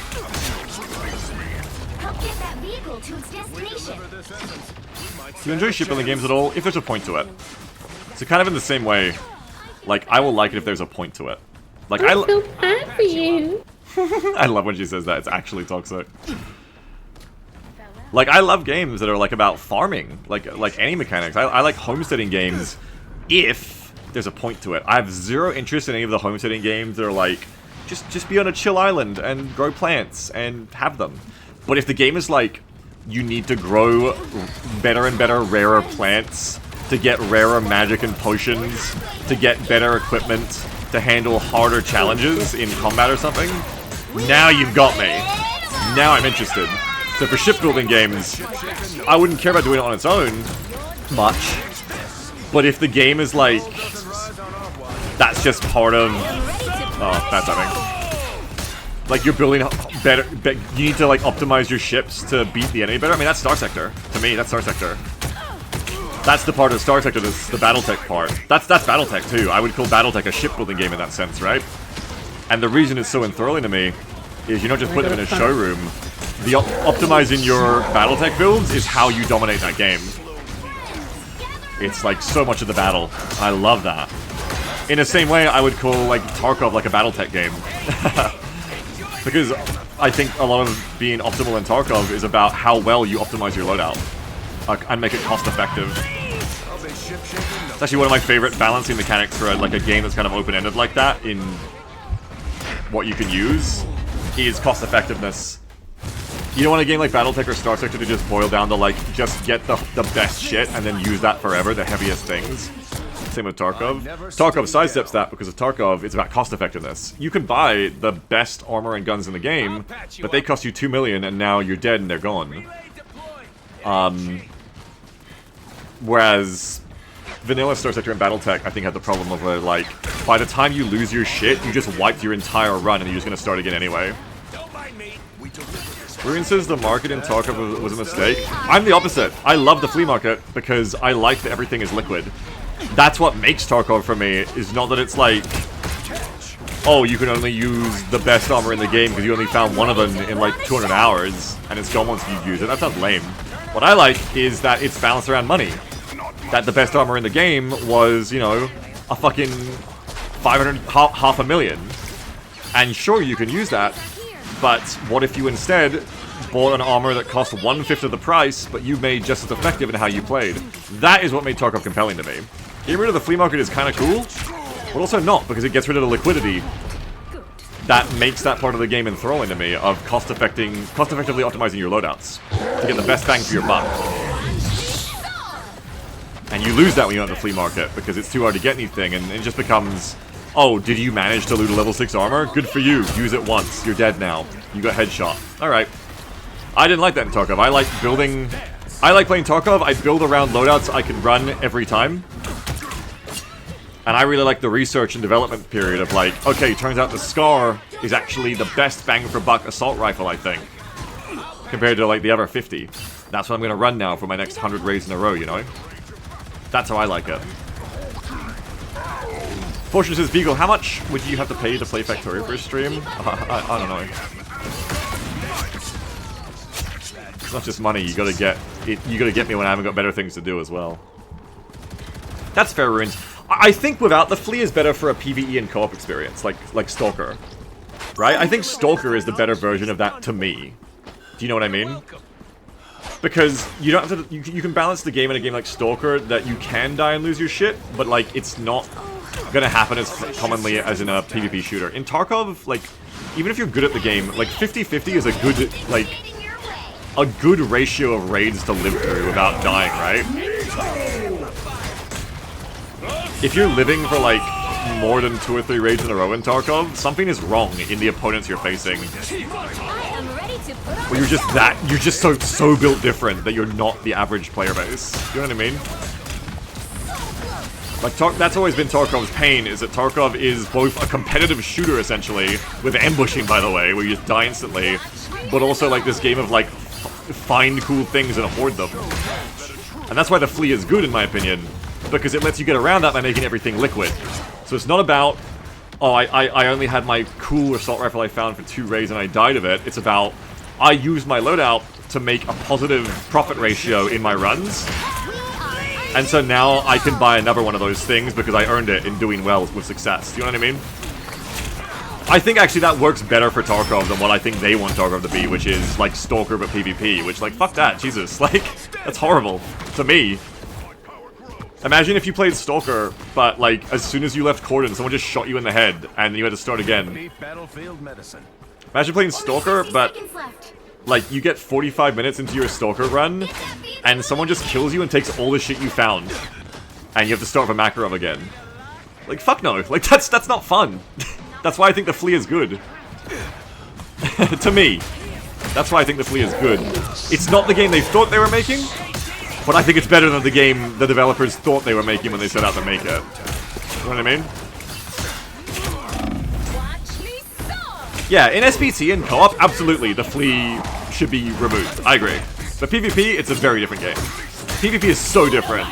Help get that vehicle to its destination. Do you enjoy shipbuilding games at all? If there's a point to it. So kind of in the same way, like, I will like it if there's a point to it. Like, I'm so bad for you. I love when she says that. It's actually toxic. Like, I love games that are, like, about farming. Like any mechanics. I like homesteading games if there's a point to it. I have zero interest in any of the homesteading games that are, like, just be on a chill island and grow plants and have them. But if the game is, like, you need to grow better and better rarer plants to get rarer magic and potions, to get better equipment, to handle harder challenges in combat or something, now you've got me. Now I'm interested. So for shipbuilding games, I wouldn't care about doing it on its own much. But if the game is like, that's just part of... Oh, bad timing. Like, you're building better... You need to, like, optimize your ships to beat the enemy better. I mean, that's Star Sector. To me, that's Star Sector. That's the part of Star Sector that's the Battletech part. That's Battletech, too. I would call Battletech a shipbuilding game in that sense, right? And the reason it's so enthralling to me is you don't just put them in a showroom. The optimizing your Battletech builds is how you dominate that game. It's, like, so much of the battle. I love that. In the same way, I would call, like, Tarkov like a Battletech game. Because I think a lot of being optimal in Tarkov is about how well you optimize your loadout. And make it cost-effective. It's actually one of my favorite balancing mechanics for a game that's kind of open-ended like that in what you can use is cost-effectiveness. You don't want a game like Battletech or Star Sector to just boil down to, like, just get the best shit and then use that forever, the heaviest things. Same with Tarkov. Tarkov sidesteps that because of Tarkov, it's about cost-effectiveness. You can buy the best armor and guns in the game, but they cost you 2 million and now you're dead and they're gone. Whereas vanilla Star Sector and Battletech, I think, had the problem of, like, by the time you lose your shit, you just wiped your entire run and you're just gonna start again anyway. Ruin says the market in Tarkov was a mistake. I'm the opposite. I love the flea market because I like that everything is liquid. That's what makes Tarkov for me, is not that it's like, oh, you can only use the best armor in the game because you only found one of them in, like, 200 hours and it's gone once you use it. That sounds lame. What I like is that it's balanced around money. That the best armor in the game was, you know, a fucking 500, half a million. And sure, you can use that, but what if you instead bought an armor that cost 1/5 of the price, but you made just as effective in how you played? That is what made Tarkov compelling to me. Getting rid of the flea market is kind of cool, but also not, because it gets rid of the liquidity that makes that part of the game enthralling to me, of cost-effectively optimizing your loadouts to get the best bang for your buck. And you lose that when you have the flea market, because it's too hard to get anything, and it just becomes, oh, did you manage to loot a level 6 armor? Good for you. Use it once. You're dead now. You got headshot. Alright. I didn't like that in Tarkov. I like playing Tarkov. I build around loadouts I can run every time. And I really like the research and development period of like, okay, turns out the Scar is actually the best bang for buck assault rifle, I think. Compared to like the other 50. That's what I'm going to run now for my next 100 raids in a row, you know? That's how I like it. Fortune says, Beagle, how much would you have to pay to play Factorio for a stream? I don't know. It's not just money, you gotta get me when I haven't got better things to do as well. That's fair, Ruins. I think without the flea is better for a PvE and co-op experience, like Stalker. Right? I think Stalker is the better version of that to me. Do you know what I mean? Because you don't have to, you can balance the game in a game like Stalker that you can die and lose your shit, but like it's not gonna happen as commonly as in a PvP shooter. In Tarkov, like, even if you're good at the game, like 50-50 is a good, like, a good ratio of raids to live through without dying, right? If you're living for like more than 2 or 3 raids in a row in Tarkov, something is wrong in the opponents you're facing. Or you're just so built different that you're not the average player base. You know what I mean? Like, that's always been Tarkov's pain, is that Tarkov is both a competitive shooter, essentially, with ambushing, by the way, where you just die instantly, but also like this game of like, find cool things and hoard them. And that's why the flea is good, in my opinion, because it lets you get around that by making everything liquid. So it's not about, oh, I only had my cool assault rifle I found for 2 raids and I died of it. It's about, I used my loadout to make a positive profit ratio in my runs. And so now I can buy another one of those things because I earned it in doing well with success. Do you know what I mean? I think actually that works better for Tarkov than what I think they want Tarkov to be, which is like Stalker but PvP, which like, fuck that, Jesus. Like, that's horrible to me. Imagine if you played Stalker, but like, as soon as you left Cordon, someone just shot you in the head and you had to start again. Imagine playing Stalker, but like, you get 45 minutes into your Stalker run, and someone just kills you and takes all the shit you found. And you have to start with Makarov again. Like, fuck no. Like, that's not fun. That's why I think the flea is good. To me. That's why I think the flea is good. It's not the game they thought they were making, but I think it's better than the game the developers thought they were making when they set out to make it. You know what I mean? Yeah, in SPT and co-op, absolutely, the flea should be removed. I agree. But PvP, it's a very different game. PvP is so different.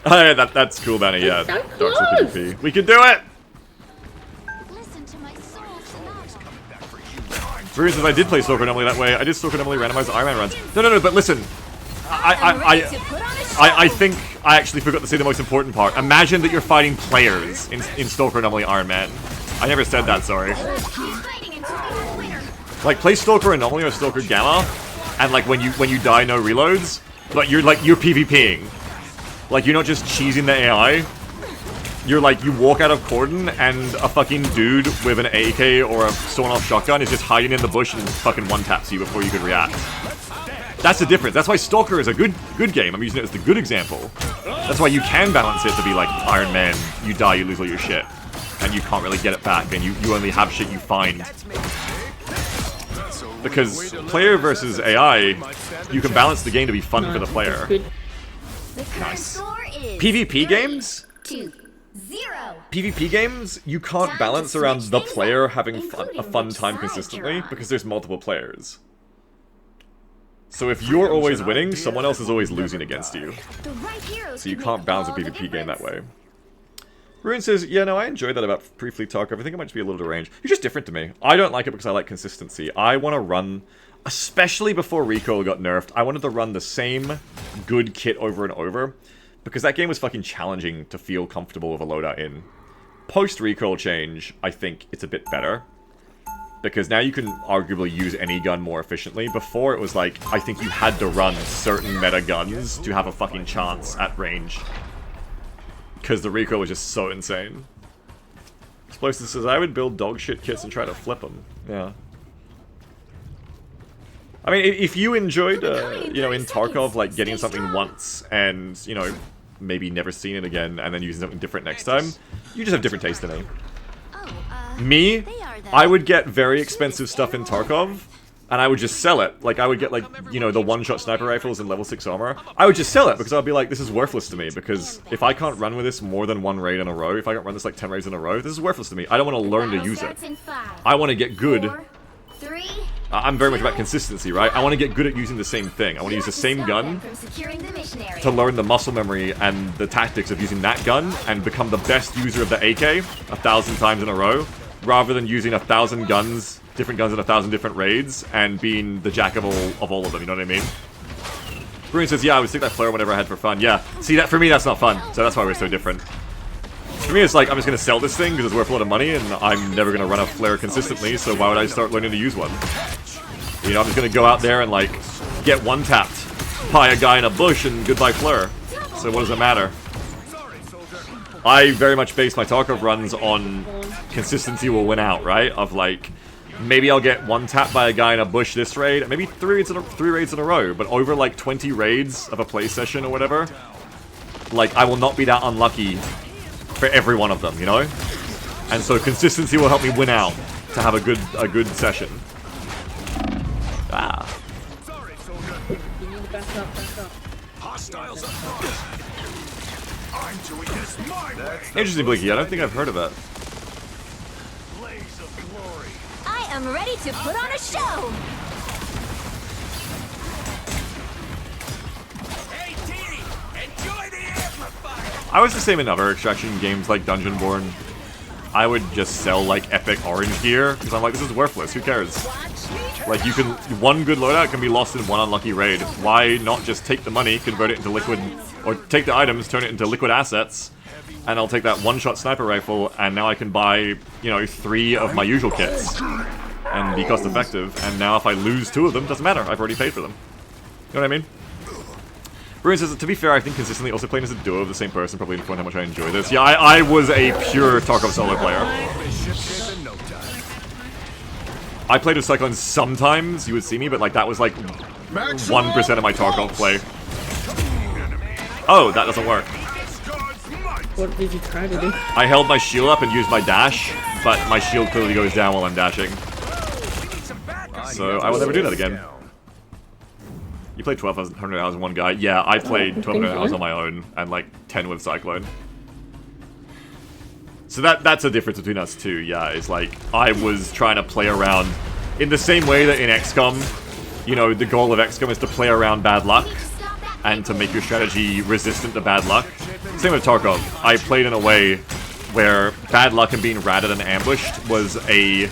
Oh, yeah, that's cool, Benny, yeah. Dark Souls PvP. We can do it! For instance, I did play Stalker Anomaly that way. I did Stalker Anomaly randomized Iron Man runs. No, but listen. I think I actually forgot to say the most important part. Imagine that you're fighting players in Stalker Anomaly Iron Man. I never said that, sorry. Like, play Stalker Anomaly or Stalker Gamma, and like when you die, no reloads, but you're PvPing. Like, you're not just cheesing the AI. You're like, you walk out of Cordon and a fucking dude with an AK or a sawn-off shotgun is just hiding in the bush and fucking one-taps you before you can react. That's the difference. That's why Stalker is a good game. I'm using it as the good example. That's why you can balance it to be like Iron Man, you die, you lose all your shit. And you can't really get it back, and you only have shit you find. Because player versus AI, you can balance the game to be fun for the player. Nice. PvP games? 2-0. PvP games, you can't balance around the player having a fun time consistently because there's multiple players. So if you're always winning, someone else is always losing against you. So you can't balance a PvP game that way. Ruin says, yeah, no, I enjoyed that about Pre-Fleet Tarkov. I think it might just be a little deranged. You're just different to me. I don't like it because I like consistency. I want to run, especially before Recoil got nerfed, I wanted to run the same good kit over and over. Because that game was fucking challenging to feel comfortable with a loadout in. post-recoil change, I think it's a bit better. Because now you can arguably use any gun more efficiently. Before, it was like, I think you had to run certain meta guns to have a fucking chance at range. Because the recoil was just so insane. Explosive says, I would build dog shit kits and try to flip them. Yeah. I mean, if you enjoyed, you know, in Tarkov, like, getting something once and, you know, maybe never seeing it again and then using something different next time, you just have different taste in it. Me, I would get very expensive stuff in Tarkov, and I would just sell it. Like, I would get, like, you know, the one-shot sniper rifles and level 6 armor. I would just sell it, because I'd be like, this is worthless to me, because if I can't run with this more than one raid in a row, if I can't run this, like, 10 raids in a row, this is worthless to me. I don't want to learn to use it. I want to get good. I'm very much about consistency, right? I want to get good at using the same thing. I want to use the same gun to learn the muscle memory and the tactics of using that gun and become the best user of the AK 1,000 times in a row, rather than using 1,000 guns, different guns in 1,000 different raids, and being the jack of all of them, you know what I mean? Bruin says, yeah, I would stick that flare whenever I had for fun. Yeah, see, that for me, that's not fun, so that's why we're so different. For me, it's like, I'm just going to sell this thing because it's worth a lot of money, and I'm never going to run a flare consistently, so why would I start learning to use one? You know, I'm just going to go out there and, like, get one-tapped by a guy in a bush and goodbye flare. So what does it matter? I very much base my Tarkov runs on consistency will win out, right? Of, like, maybe I'll get one-tapped by a guy in a bush this raid, maybe three raids in a row, but over, like, 20 raids of a play session or whatever, like, I will not be that unlucky for every one of them, you know? And so consistency will help me win out to have a good session. Ah. You need to back up. Hostiles up. I'm doing this my way. Interesting, Blinky. I don't think I've heard of that. Blaze of glory. I am ready to put on a show. Hey, T, enjoy the amplifier. I was the same in other extraction games like Dungeonborn. I would just sell, like, epic orange gear, because I'm like, this is worthless, who cares? Like, you can, one good loadout can be lost in one unlucky raid. Why not just take the money, convert it into liquid, or take the items, turn it into liquid assets, and I'll take that one-shot sniper rifle, and now I can buy, you know, 3 of my usual kits, and be cost-effective, and now if I lose 2 of them, doesn't matter, I've already paid for them. You know what I mean? Bruin says, to be fair, I think consistently also playing as a duo of the same person probably informed how much I enjoy this. Yeah, I was a pure Tarkov solo player. I played with Cyclones sometimes, you would see me, but like that was like 1% of my Tarkov play. Oh, that doesn't work. What did you try to do? I held my shield up and used my dash, but my shield clearly goes down while I'm dashing. So I will never do that again. You played 1,200 hours in one guy? Yeah, I played 1,200 hours on my own, and like 10 with Cyclone. So that's a difference between us two, yeah, it's like, I was trying to play around in the same way that in XCOM, you know, the goal of XCOM is to play around bad luck, and to make your strategy resistant to bad luck. Same with Tarkov. I played in a way where bad luck and being ratted and ambushed was a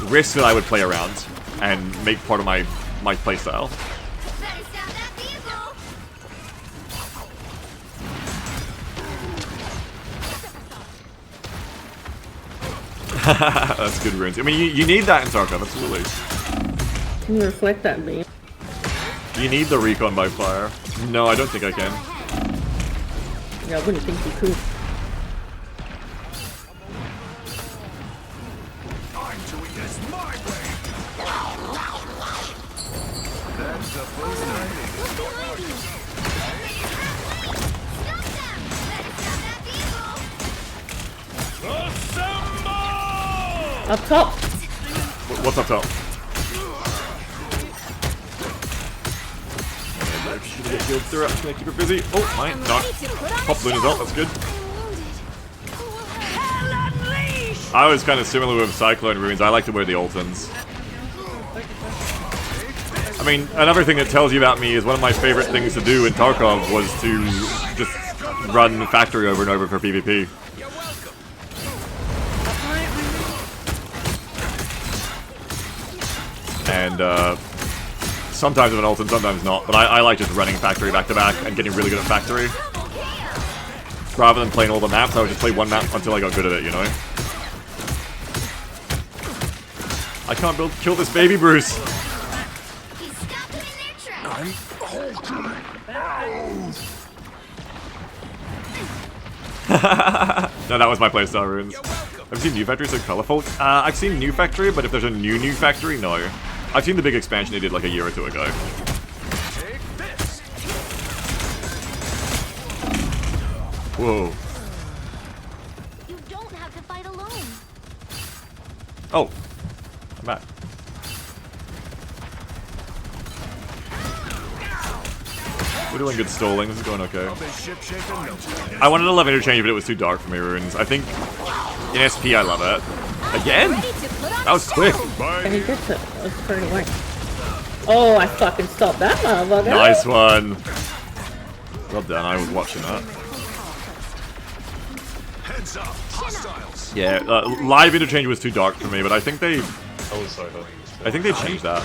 risk that I would play around, and make part of my playstyle. That's good runes. I mean, you need that in Tarkov, absolutely. Can you reflect that beam? You need the recon by fire. No, I don't think I can. Yeah, I wouldn't think you could. I'm doing this my way. That's a Up top! What's up top? Should get healed through it. Gonna keep her busy. Oh, mine. Not. Pop Luna's ult, that's good. I was kind of similar with Cyclone runes. I like to wear the Ultons. I mean, another thing that tells you about me is one of my favorite things to do in Tarkov was to just run factory over and over for PvP. And sometimes with an ult and sometimes not, but I like just running factory back to back and getting really good at factory. rather than playing all the maps, I would just play one map until I got good at it, you know? I can't kill this baby, Bruce. He stopped them in their tracks. No, that was my playstyle, Runes. I've seen New Factory so colorful. I've seen New Factory, but if there's a new Factory, no. I've seen the big expansion they did like a year or two ago. Whoa. You don't have to fight alone. Oh. I'm back. We're doing good stalling. This is going okay. I wanted to love interchange, but it was too dark for me, Runes. I think in SP I love it. Again? That was quick. And he gets it. That was pretty away. Oh, I fucking stopped that motherfucker. Nice one. Well done. I was watching that. Heads up, hostiles. Yeah, live interchange was too dark for me, but I think they changed that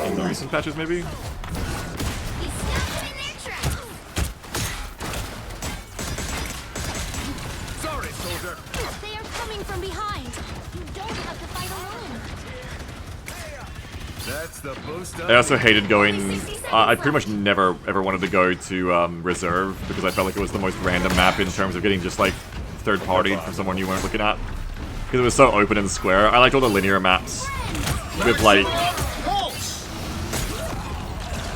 in the recent patches, maybe. He stopped them in their tracks. Sorry, soldier. They are coming from behind. You don't have to fight alone. That's the boost. I also hated going. I pretty much never ever wanted to go to reserve because I felt like it was the most random map in terms of getting just like third party from someone you weren't looking at. Because it was so open and square. I liked all the linear maps with like.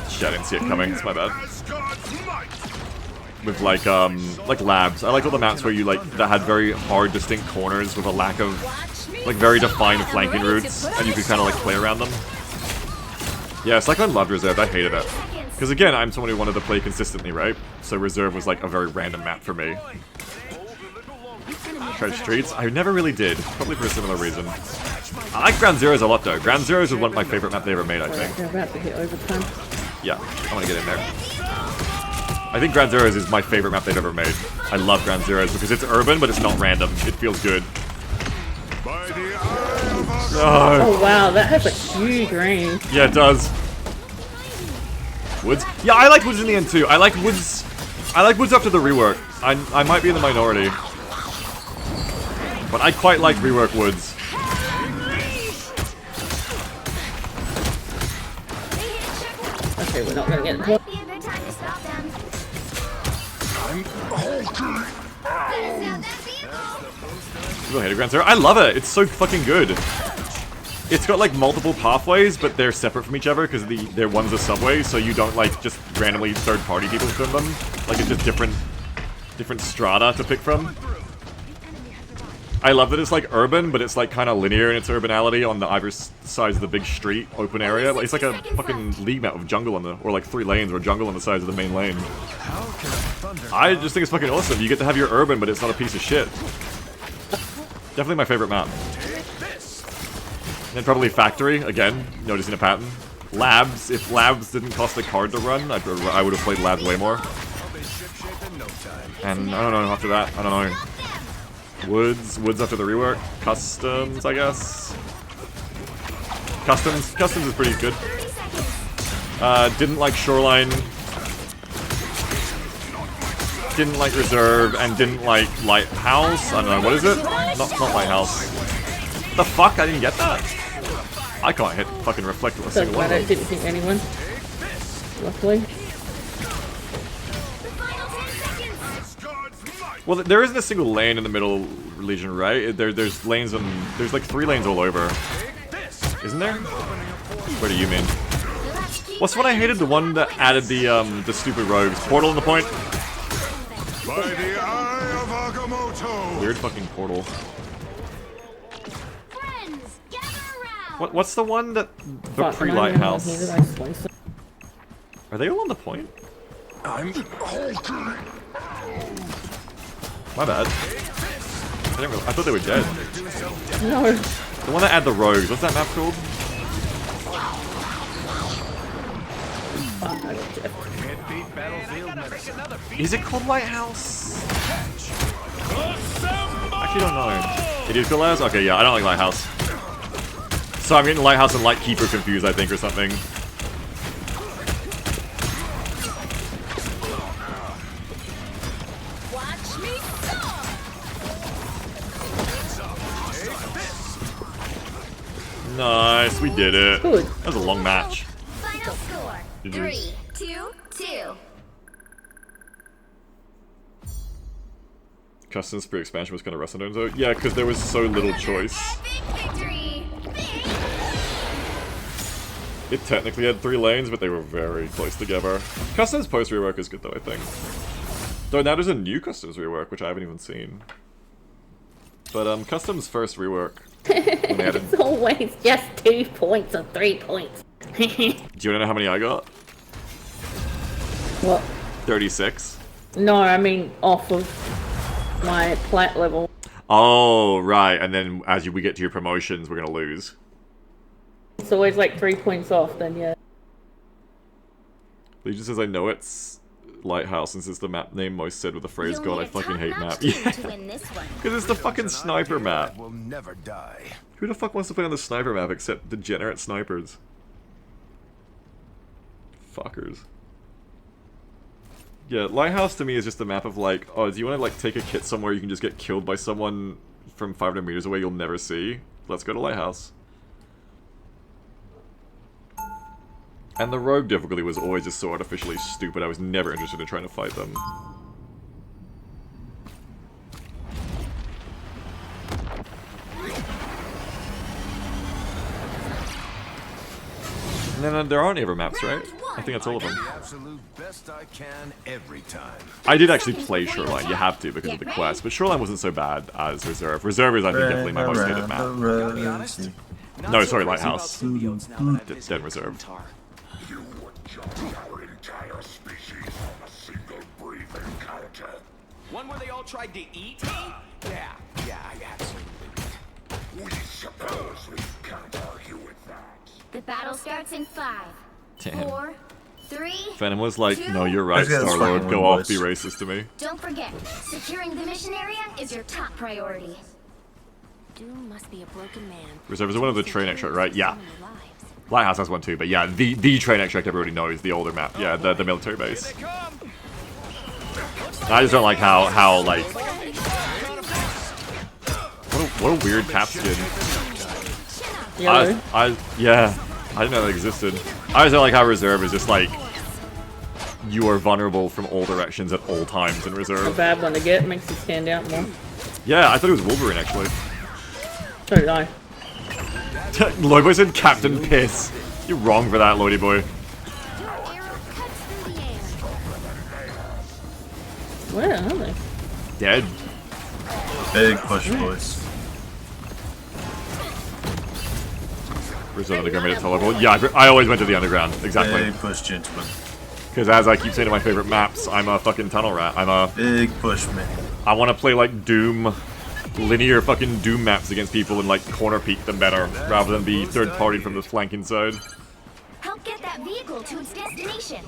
Shit, I didn't see it coming. It's my bad. With like labs. I liked all the maps where you like that had very hard, distinct corners with a lack of like very defined flanking routes, and you could kind of like play around them. Yeah, it's like I loved Reserve. I hated it. Because again, I'm someone who wanted to play consistently, right? So Reserve was like a very random map for me. Treasure Streets? I never really did. Probably for a similar reason. I like Ground Zeroes a lot though. Ground Zeroes is one of my favorite maps they ever made, I think. They're about to hit overtime. Yeah, I want to get in there. I think Ground Zeroes is my favorite map they've ever made. I love Ground Zeroes because it's urban, but it's not random. It feels good. No. Oh wow, that has a huge range. Yeah, it does. Woods? Yeah, I like Woods in the end too. I like Woods after the rework. I might be in the minority. But I quite like rework Woods. Okay, we're not gonna get it. Might be a good time to stop them. Get us out that vehicle. Go ahead, Grand Zero. I love it. It's so fucking good. It's got like multiple pathways, but they're separate from each other because they're one's a subway, so you don't like just randomly third-party people from them. Like it's just different strata to pick from. I love that it's like urban, but it's like kind of linear in its urbanality on the either sides of the big street, open area. Like, it's like a fucking league map with jungle on the, or like 3 lanes or jungle on the sides of the main lane. I just think it's fucking awesome. You get to have your urban, but it's not a piece of shit. Definitely my favorite map. And then probably Factory, again, noticing a pattern. Labs, if Labs didn't cost a card to run, I would have played Labs way more. And I don't know, after that, I don't know. Woods after the rework. Customs, I guess. Customs is pretty good. Didn't like Shoreline. Didn't like Reserve, and didn't like Lighthouse. I don't know, what is it? Not Lighthouse. The fuck? I didn't get that? I can't hit fucking Reflect with a So single one. glad I didn't think anyone. Luckily. Well, there isn't a single lane in the middle Legion, right? There's lanes on. There's like 3 lanes all over. Isn't there? Where do you mean? What's the one I hated? The one that added the stupid rogues. Portal on the point. By the eye of Agamotto. Weird fucking portal. Friends, gather around. What's the one that the Fuck, pre-lighthouse? I slice it. Are they all on the point? My bad. I thought they were dead. No. The one that had the rogues. What's that map called? Fuck, I got Jeff. Is it called Lighthouse? Actually, don't know. It is called Lighthouse? Okay, yeah, I don't like Lighthouse. So I'm getting Lighthouse and Lightkeeper confused, I think, or something. Nice, we did it. Good. That was a long match. Final score. GG. 3-2-2. Custom Spree expansion was kind of Wrestling Zone. Yeah, because there was so little choice. Epic victory. It technically had 3 lanes, but they were very close together. Customs post rework is good though, I think. Though now there's a new Customs rework, which I haven't even seen. But Customs first rework. When they added... It's always just 2 points or 3 points. Do you wanna know how many I got? What? 36. No, I mean off of my plat level. Oh, right. And then as we get to your promotions, we're gonna lose. It's always like 3 points off, then yeah. Legion says, I know it's Lighthouse since it's the map name most said with the phrase, You'll God, need I a fucking hate map. top-notch team Yeah. to win this one. Because it's the fucking There's an sniper idea map. that will never die. Who the fuck wants to play on the sniper map except degenerate snipers? Fuckers. Yeah, Lighthouse to me is just a map of like, oh, do you want to like take a kit somewhere you can just get killed by someone from 500 meters away you'll never see? Let's go to Lighthouse. And the rogue difficulty was always just so artificially stupid, I was never interested in trying to fight them. And then there aren't ever maps, right? I think that's all of them. The absolute best I can every time. I did actually play Shoreline, you have to because of the quest, but Shoreline wasn't so bad as Reserve. Reserve is, I think, definitely my most hated map. Gotta be honest. No, sorry, Lighthouse. Dead Reserve. You would jump our entire species on a single brief encounter. One where they all tried to eat me? Yeah, I absolutely. We suppose we can't argue with that. The battle starts in 5, Damn. 4, 3. Phantom was like, no, you're right, Let's get this Star-Lord, fucking go one, off, be boys. racist to me. Don't forget, securing the mission area is your top priority. Doom must be a broken man. Reserve is one of the train extract, right? Yeah. Lighthouse has one too, but yeah, the train extract everybody knows, the older map. Yeah, the military base. I just don't like how like... What a weird cap skin. Yellow. Yeah, I didn't know that existed. I just don't like how Reserve is just like, you are vulnerable from all directions at all times in A Reserve. bad one to get, makes you stand out more. Yeah, I thought it was Wolverine actually. So did I. Lloyd Boy said Captain Piss. You're wrong for that, Lloydie Boy. Arrow cuts through the air. Where are they? Dead. Big push, boys. Reserve Underground made it tolerable. Yeah, I always went to the Underground. Exactly. Big push, gentlemen. Because as I keep saying to my favorite maps, I'm a fucking tunnel rat. Big push, man. I want to play like Doom, linear fucking Doom maps against people and like corner peek them better, rather than be third party from the flanking side. Help get that vehicle to its destination.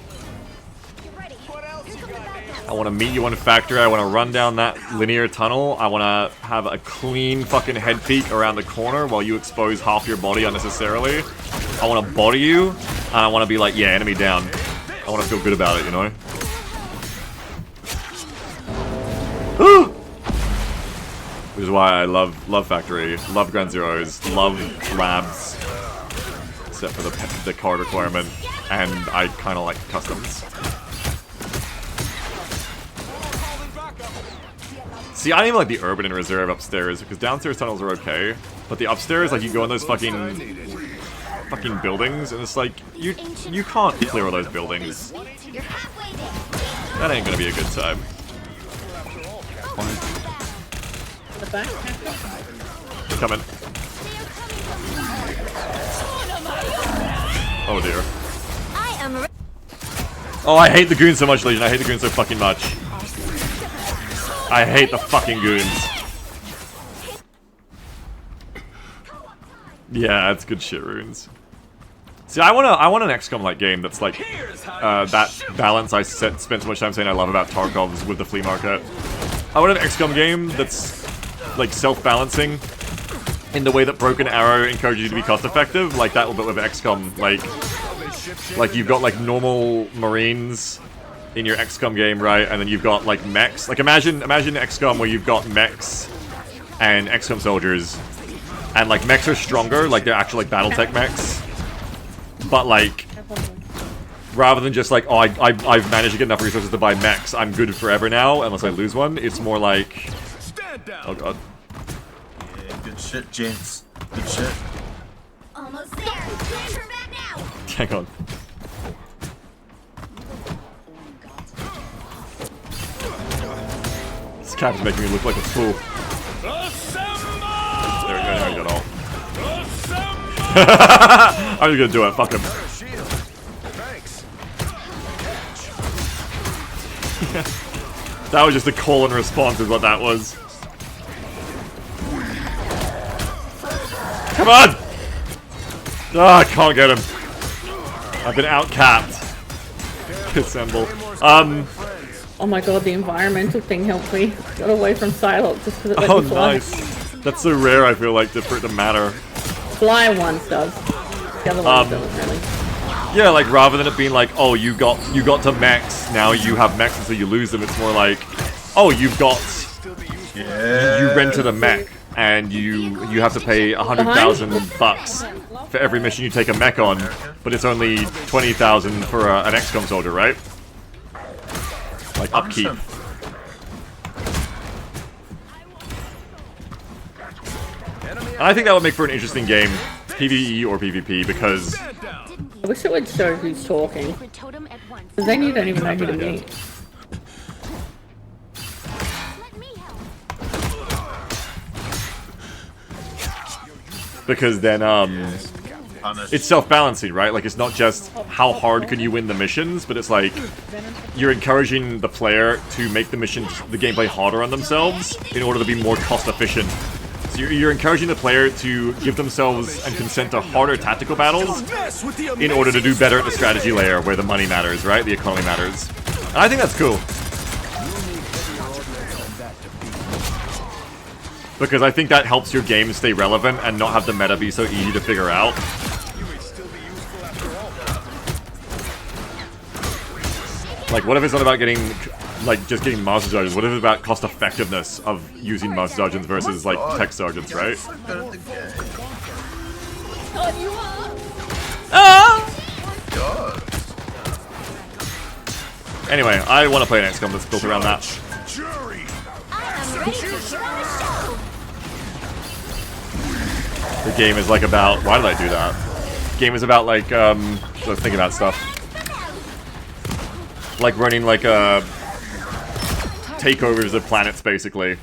Get ready. Here come the bad guys. I want to meet you on Factory. I want to run down that linear tunnel. I want to have a clean fucking head peek around the corner while you expose half your body unnecessarily. I want to body you, and I want to be like, yeah, enemy down. I want to feel good about it, you know? Which is why I love Factory, love Ground Zeroes, love Labs, except for the card requirement, and I kind of like Customs. See, I don't even like the Urban and Reserve upstairs, because downstairs tunnels are okay, but the upstairs, like, you go in those fucking buildings, and it's like, you can't clear all those buildings. You're halfway there. That ain't gonna be a good time. The back? Coming. Oh dear. I am Oh, I hate the goons so much, Legion. I hate the goons so fucking much. I hate the fucking goons. Yeah, that's good shit, Runes. See, I want an XCOM-like game that's like that balance I spent so much time saying I love about Tarkov's with the flea market. I want an XCOM game that's like self-balancing in the way that Broken Arrow encourages you to be cost-effective, like that, but with XCOM. Like you've got like normal Marines in your XCOM game, right? And then you've got like mechs. Like imagine XCOM where you've got mechs and XCOM soldiers, And like mechs are stronger, like they're actual like BattleTech mechs. But like, rather than just like, oh, I've managed to get enough resources to buy mechs, I'm good forever now, unless I lose one. It's more like, oh god. Yeah, good shit, James. Good shit. Almost there. Plan for back now. Hang on. This cap is making me look like a fool. There we go, now we got all. I'm just gonna do it, fuck him. That was just a call and response is what that was. Come on! Oh, I can't get him. I've been outcapped. Assemble. Oh my god, the environmental thing helped me. Got away from Psylocke just because it let Oh, me fly. nice. That's so rare, I feel like, for it to matter. Fly ones does. The other ones don't really. Yeah, like, rather than it being like, oh, you got to mechs, now you have mechs and so you lose them, it's more like, oh, you've got... Yeah. You rented a mech, and you have to pay 100,000 bucks for every mission you take a mech on, but it's only 20,000 for an XCOM soldier, right? Like, upkeep. And I think that would make for an interesting game, PvE or PvP, because... I wish it would show who's talking. Because then you don't even know who to meet. Because then, it's self-balancing, right? Like, it's not just how hard can you win the missions, but it's like, you're encouraging the player to make the gameplay harder on themselves in order to be more cost-efficient. So you're encouraging the player to give themselves and consent to harder tactical battles in order to do better at the strategy layer, where the money matters, right? The economy matters. And I think that's cool. Because I think that helps your game stay relevant and not have the meta be so easy to figure out. Like, what if it's not about getting, like, just getting Master Sergeants? What if it's about cost effectiveness of using Master Sergeants versus, like, Tech Sergeants, right? Anyway, I want to play an XCOM that's built around that. The game is like about... Why did I do that? The game is about like, let's think about stuff. Like running like takeovers of planets basically.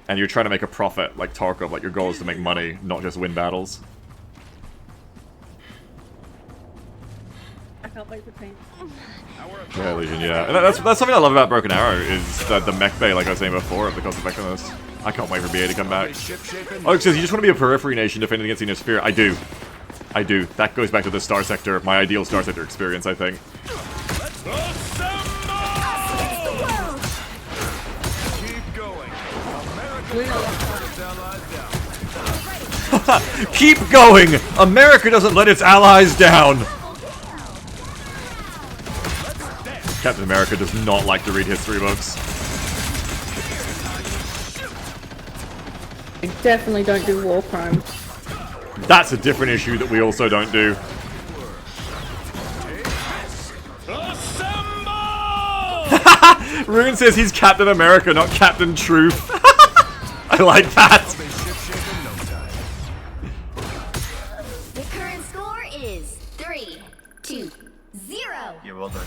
And you're trying to make a profit, like Tarkov, like your goal is to make money, not just win battles. I can't wait for paint. Yeah, Legion, yeah. And that's something I love about Broken Arrow, is the mech bay, like I was saying before, of the cost effectiveness. I can't wait for BA to come back. Oh, it says you just want to be a periphery nation defending against the inner sphere. I do. I do. That goes back to the Star Sector, my ideal Star Sector experience, I think. Keep going! America doesn't let its allies down! Captain America does not like to read history books. I definitely don't do war crimes. That's a different issue that we also don't do. Rune says he's Captain America, not Captain Truth. I like that. The current score is 3-2-0. Yeah, well done.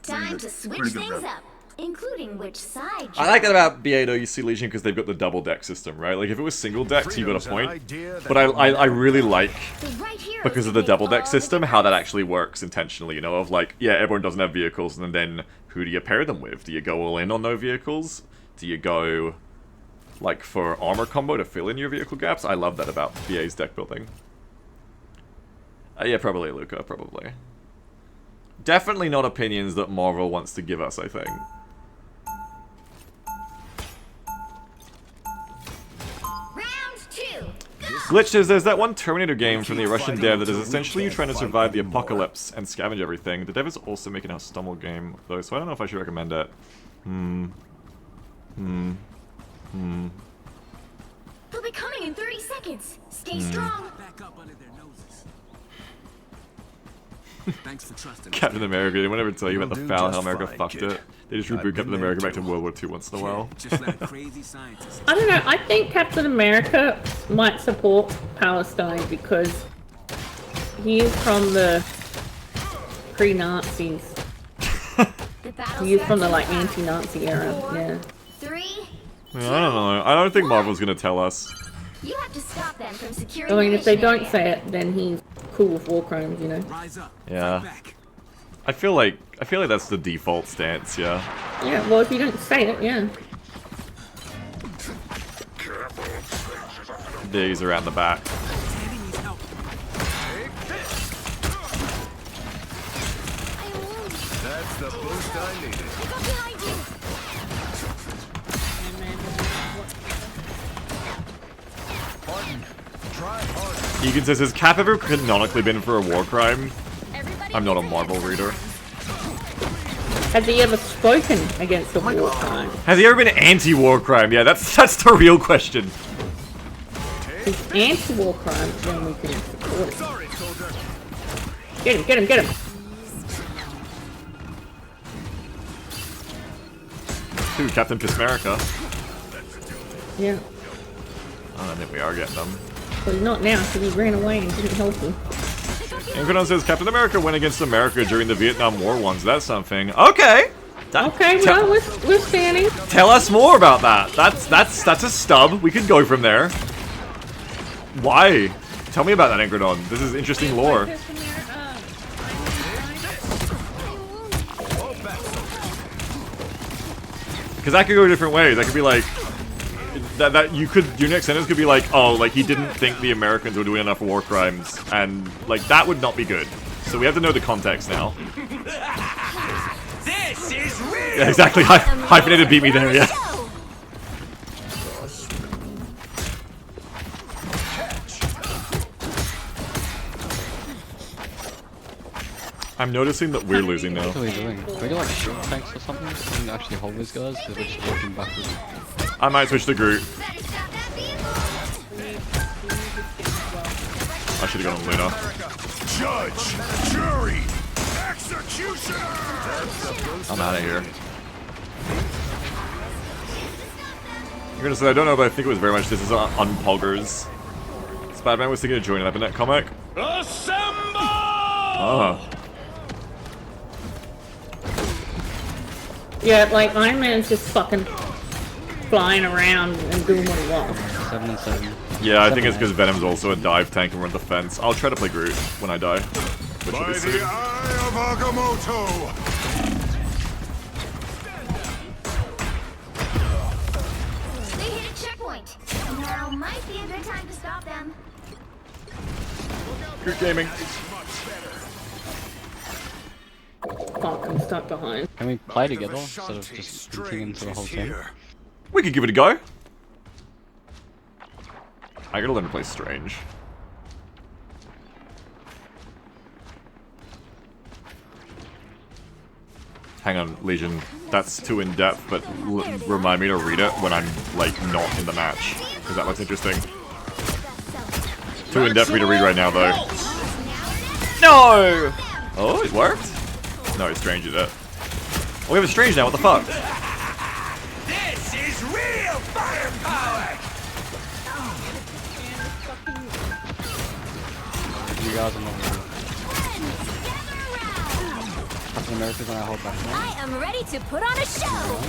Time to switch things up, including which side. I like that about BA though, you see Legion, because they've got the double deck system, right? Like if it was single decks, you got a point. But I really like, because of the double deck system, how that actually works intentionally, you know, of like, yeah, everyone doesn't have vehicles, and then who do you pair them with? Do you go all in on no vehicles? Do you go, like, for armor combo to fill in your vehicle gaps? I love that about BA's deck building. Yeah, probably Luca, probably. Definitely not opinions that Marvel wants to give us, I think. Glitch says there's that one Terminator game from the Russian dev that is essentially you trying to survive the apocalypse and scavenge everything. The dev is also making a Stummel game, though, so I don't know if I should recommend it. They'll be coming seconds. Stay strong. Back up under their noses. Thanks for trusting. Captain America, they won't ever tell you about the You'll do foul just how America fine, fucked kid. it. They just I've reboot been Captain there America back to too. World War II once in a while. Just let a crazy scientist. I don't know. I think Captain America might support Palestine because he is from the pre-Nazis. The battle He is from the starts like in 5, anti-Nazi era. 4, Yeah. 3. I don't know. I don't think Marvel's gonna tell us. You have to stop them from securing I mean, the if they mission don't area. say it, then he's cool with war crimes, you know. Rise up. Yeah. Fight back. I feel like that's the default stance, yeah. Yeah. Well, if you don't say it, yeah. These are out in the back. Tandy needs help. That's the boost I needed. Look up behind you. Harden, try harder. Egan says, has Cap ever canonically been for a war crime? Everybody I'm not a get Marvel their reader. Has he ever spoken against a war crime? Has he ever been anti-war crime? Yeah, that's the real question. If he's anti-war crime, then we can support it. Sorry, soldier. Get him! Get him! Get him! Who, Captain Pismerica? Yeah. I think we are getting them. But not now, because he ran away and didn't help him. Incredon says, Captain America went against America during the Vietnam War once. That's something. Okay! Okay, well, we're standing. Tell us more about that. That's a stub. We could go from there. Why? Tell me about that, Incredon. This is interesting lore. Because that could go different ways. That could be like that you could, your next sentence could be like, oh, like he didn't think the Americans were doing enough war crimes, and like that would not be good. So we have to know the context now. This is real. Yeah, exactly. Hyphenated beat me there. Yeah. I'm noticing that we're losing now. What are we doing? Can we do like shield tanks or something? Can we actually hold these guys? Because we're just walking backwards. I might switch to Groot. I should have gone Luna. Judge, jury, executioner. I'm out of here. You're gonna say I don't know, but I think it was very much this is on Poggers. Spider-Man was thinking of joining up in that comic. Assemble! Oh. Yeah, like Iron Man's just fucking flying around and doing what he wants. 7 and 7. Yeah, I think it's because Venom's also a dive tank and we're on the fence. I'll try to play Groot when I die. Which will By be soon. the eye of Agamotto. They hit a checkpoint. Now might be a good time to stop them. Groot gaming. Fuck, I'm stuck behind. Can we play together instead of just continuing to the whole team? We could give it a go. I gotta learn to play Strange. Hang on, Legion. That's too in depth, but remind me to read it when I'm like not in the match, because that looks interesting. Too in depth for me to read right now, though. No! Oh, it worked. No, it's Strange did it. Oh, we have a Strange now. What the fuck? This is real firepower. You guys are not really. Captain America's gonna hold back now. I am ready to put on a show.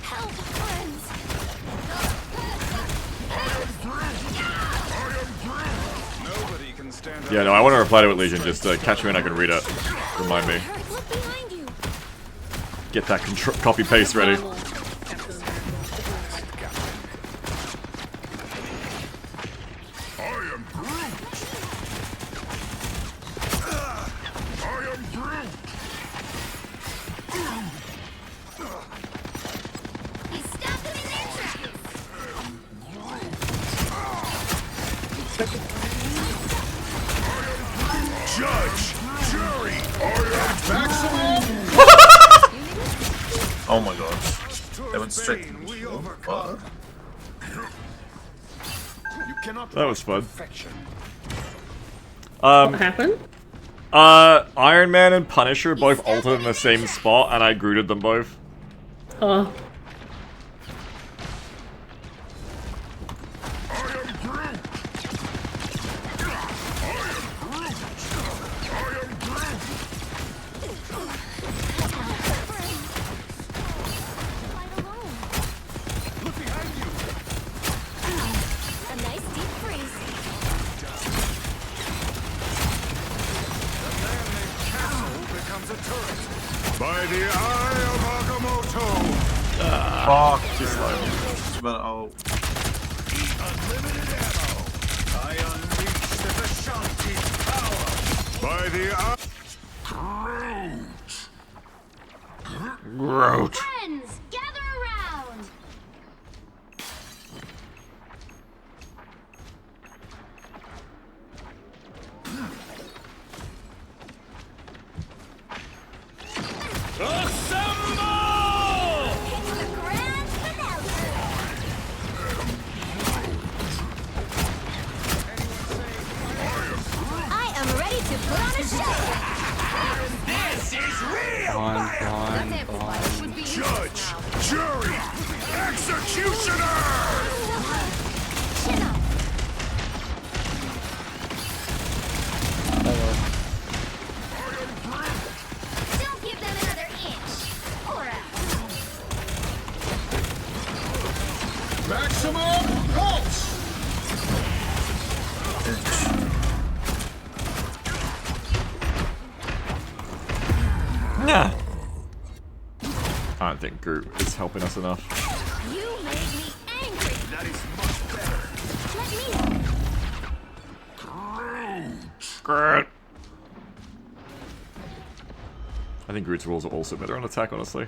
Help, friends. Nobody can stand Yeah, no, I want to reply to it, Legion. Just catch me and I can read it. Remind me. Look behind you. Get that copy paste ready. I am Groot. I am Groot. He stopped them in their tracks. Judge, jury, Oh my gosh. They went straight to the shield. What? You cannot That was fun. perfection. What happened? Iron Man and Punisher both ulted in the same spot, and I Grooted them both. Oh. A nice deep freeze. Becomes a turret. By the eye of Agamotto. Fuck. Just like Just about, oh. Unlimited ammo. I unleash the Vishanti's power. By the eye. Groot. Friends, gather around. It's the grand finale. I am ready to put on a show. This is real! Blind. Would be Judge, jury, executioner! chin up. Don't give them another inch. Or else. Maximum pulse! Nah. I don't think Groot is helping us enough. You made me angry. That is much better. Let me Groot. I think Groot's rules are also better on attack, honestly.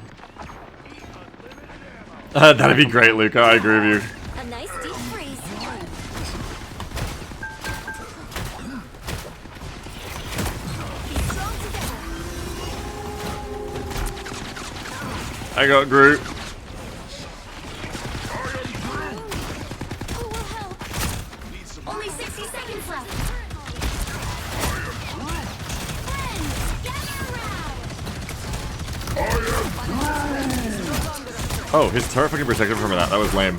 That'd be great, Luca. I agree with you. a nice deep freeze. Be strong together. I got Groot. Who will help? Only 60 seconds left. Friends, gather around. Oh, his turret fucking protected him from that. That was lame.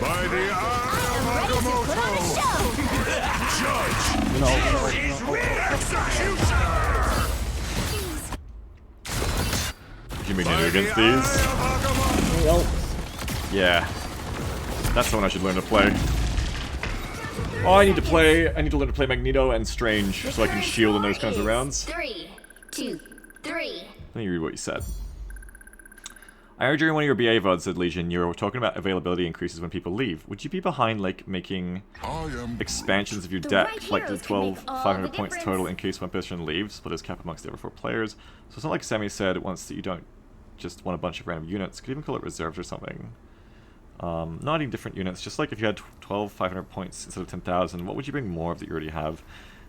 By the eye I'm ready to put on a show. You mean to against these? Yeah. That's the one I should learn to play. Oh, I need to learn to play Magneto and Strange so I can shield in those kinds of rounds. 3, 2, 3. Let me read what you said. I heard during one of your BA VODs, said Legion, you were talking about availability increases when people leave. Would you be behind, like, making expansions of your deck, like the 12 500 points total in case one person leaves, but is capped amongst the other 4 players? So it's not like Sammy said once that you don't just want a bunch of random units. Could even call it reserves or something. Not even different units, just like if you had 12 500 points instead of 10,000, what would you bring more of that you already have?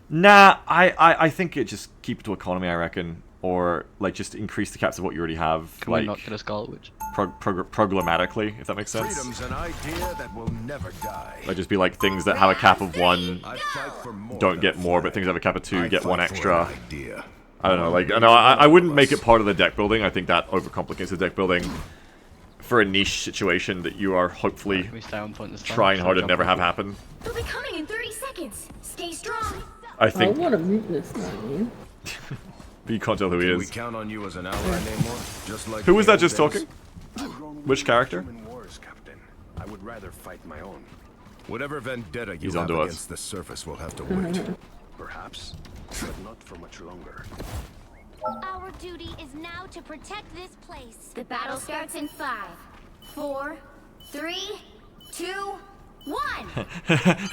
Nah, I think it just keep it to economy, I reckon. Or, like, just increase the caps of what you already have. Can like, we not get a Scarlet Witch? Programmatically, if that makes sense. Freedom's an idea that will never die. Like, just be like things that have a cap of 1 I fight for more don't than get a more, but flag. things that have a cap of 2 I get fight 1 for extra. an idea. I don't know, like, no, I wouldn't make it part of the deck building. I think that overcomplicates the deck building for a niche situation that you are hopefully Can we stay on point this time? trying Should hard we to jump never off have it? happen. They'll be coming in 30 seconds. Stay strong. I I think want to mute this man. you can't tell who he Can we is. count on you as an ally, Namor? Just like Who the was that old just days? talking? Which character? Human wars, Captain. I would rather fight my own. Whatever vendetta you He's have onto us. against the surface will have to wait. Perhaps, but not for much longer. Our duty is now to protect this place. The battle starts in 5, 4, 3, 2, 1.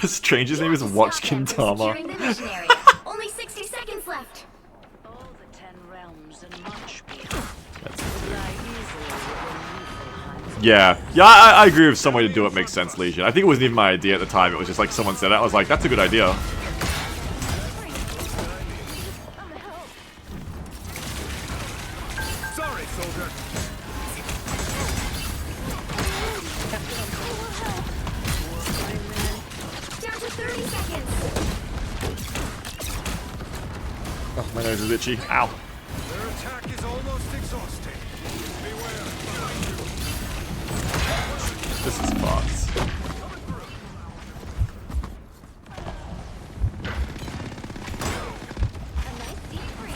Strange's name is Watch Kintama. Securing the mission area. Only 60 seconds left. All the 10 realms and much beyond. Yeah, I agree with some way to do it makes sense, Legion. I think it wasn't even my idea at the time. It was just like someone said it. I was like, that's a good idea. Sorry, soldier. 30 seconds. Oh, my nose is itchy. Ow. Their attack is almost exhausted. Beware. This is fucked.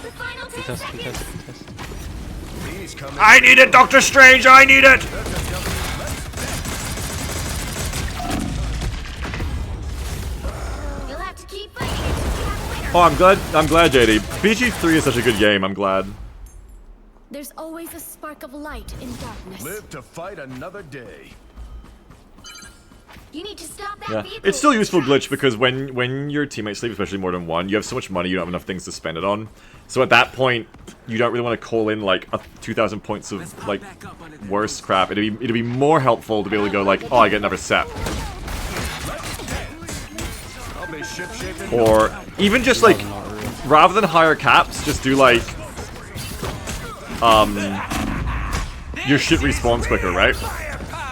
The final 10 Test, seconds. test, test. He's coming. I need it, Doctor Strange! I need it! You'll have to keep fighting until you have a winner. Oh, I'm glad, JD. BG3 is such a good game, I'm glad. There's always a spark of light in darkness. Live to fight another day. You need to stop that Yeah. vehicle. It's still a useful glitch because when your teammates sleep, especially more than one, you have so much money you don't have enough things to spend it on. So at that point, you don't really want to call in like 2,000 points of like worse crap. It'd be more helpful to be able to go like, oh, I get another set. I'll be ship-shaping. Or even just like, rather than higher caps, just do like, your shit respawns quicker, right?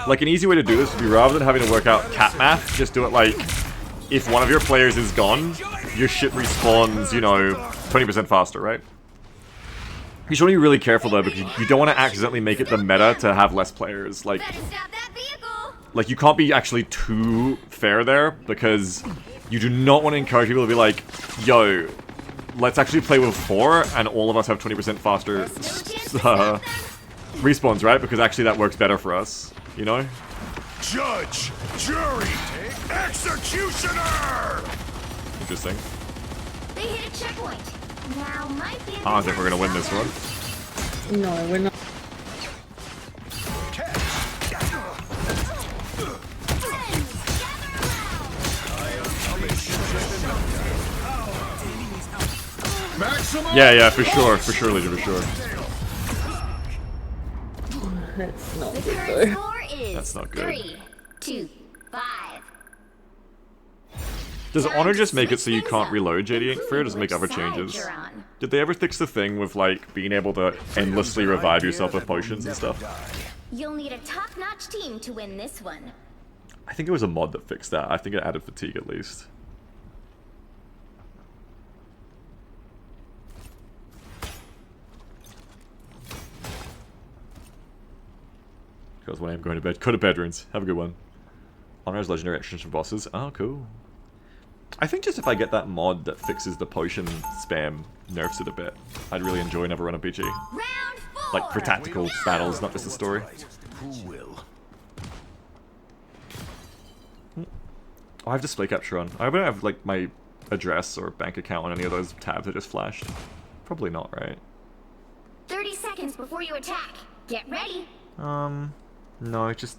Like an easy way to do this would be rather than having to work out cap math, just do it like, if one of your players is gone, your shit respawns, you know, 20% faster, right? You should be really careful though, because you don't want to accidentally make it the meta to have less players. Like you can't be actually too fair there, because you do not want to encourage people to be like, yo, let's actually play with 4 and all of us have 20% faster respawns, right? Because actually that works better for us, you know? Judge, jury, executioner. Interesting. They hit a checkpoint. Now might be a I don't think we're gonna win this one. No, we're not. Yeah, for sure, Legion, for sure. That's not The good current though. score is That's not good. 3, 2, 5. Does Time Honor to just make it switch so you things can't up, reload JD Ink Free, or does it make including other which side changes? you're on. Did they ever fix the thing with like being able to endlessly revive yourself with potions and stuff? You'll need a top-notch team to win this one. I think it was a mod that fixed that. I think it added fatigue at least. Because when I'm going to bed, go to bed, Runes. Have a good one. Honor has legendary actions from bosses. Oh, cool. I think just if I get that mod that fixes the potion spam, nerfs it a bit, I'd really enjoy Never Run a BG. Round 4. Like for tactical battles, not just the story. Who will? Oh, I have display capture on. I don't have like my address or bank account on any of those tabs I just flashed. Probably not, right? 30 seconds before you attack. Get ready. No, just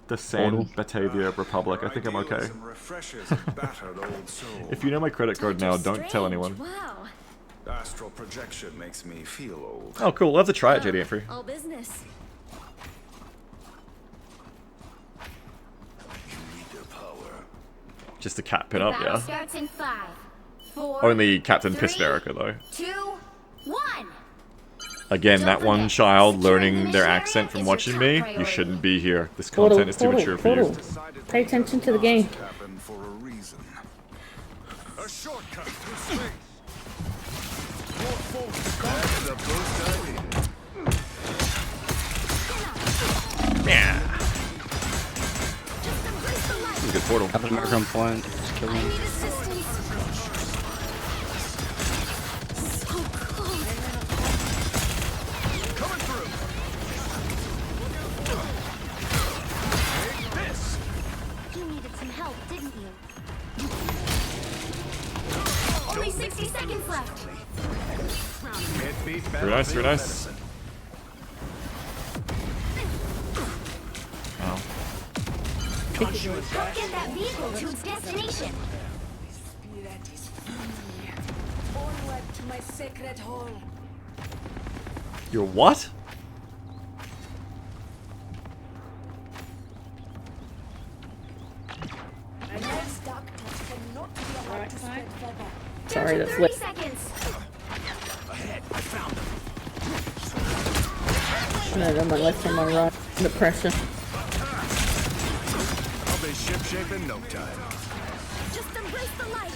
the San Batavia Republic. I think I'm okay. If you know my credit card now, don't tell anyone. Wow. Astral projection makes me feel old. Oh, cool. We'll have to try it, JD Free. All business. Just to cat pin The up, battle yeah. starts in 5, 4, Only Captain 3, Pisverica, though. 2, 1. Again, that one child learning their accent from watching me, you shouldn't be here. This content is too mature for you. Pay attention to the game. For a reason. A shortcut through space. More force. That's the boost I needed. Yeah. This is a good portal. Captain America on point. Just kill him. You needed some help, didn't you? Only 60 seconds left. Very nice, very nice. Oh. Help get that vehicle to its destination. Onward to my sacred hole. You're what? Sorry, that's 30 lit. seconds. No, on my left and my right. The pressure. I'll be ship shape in no time. Just embrace the light.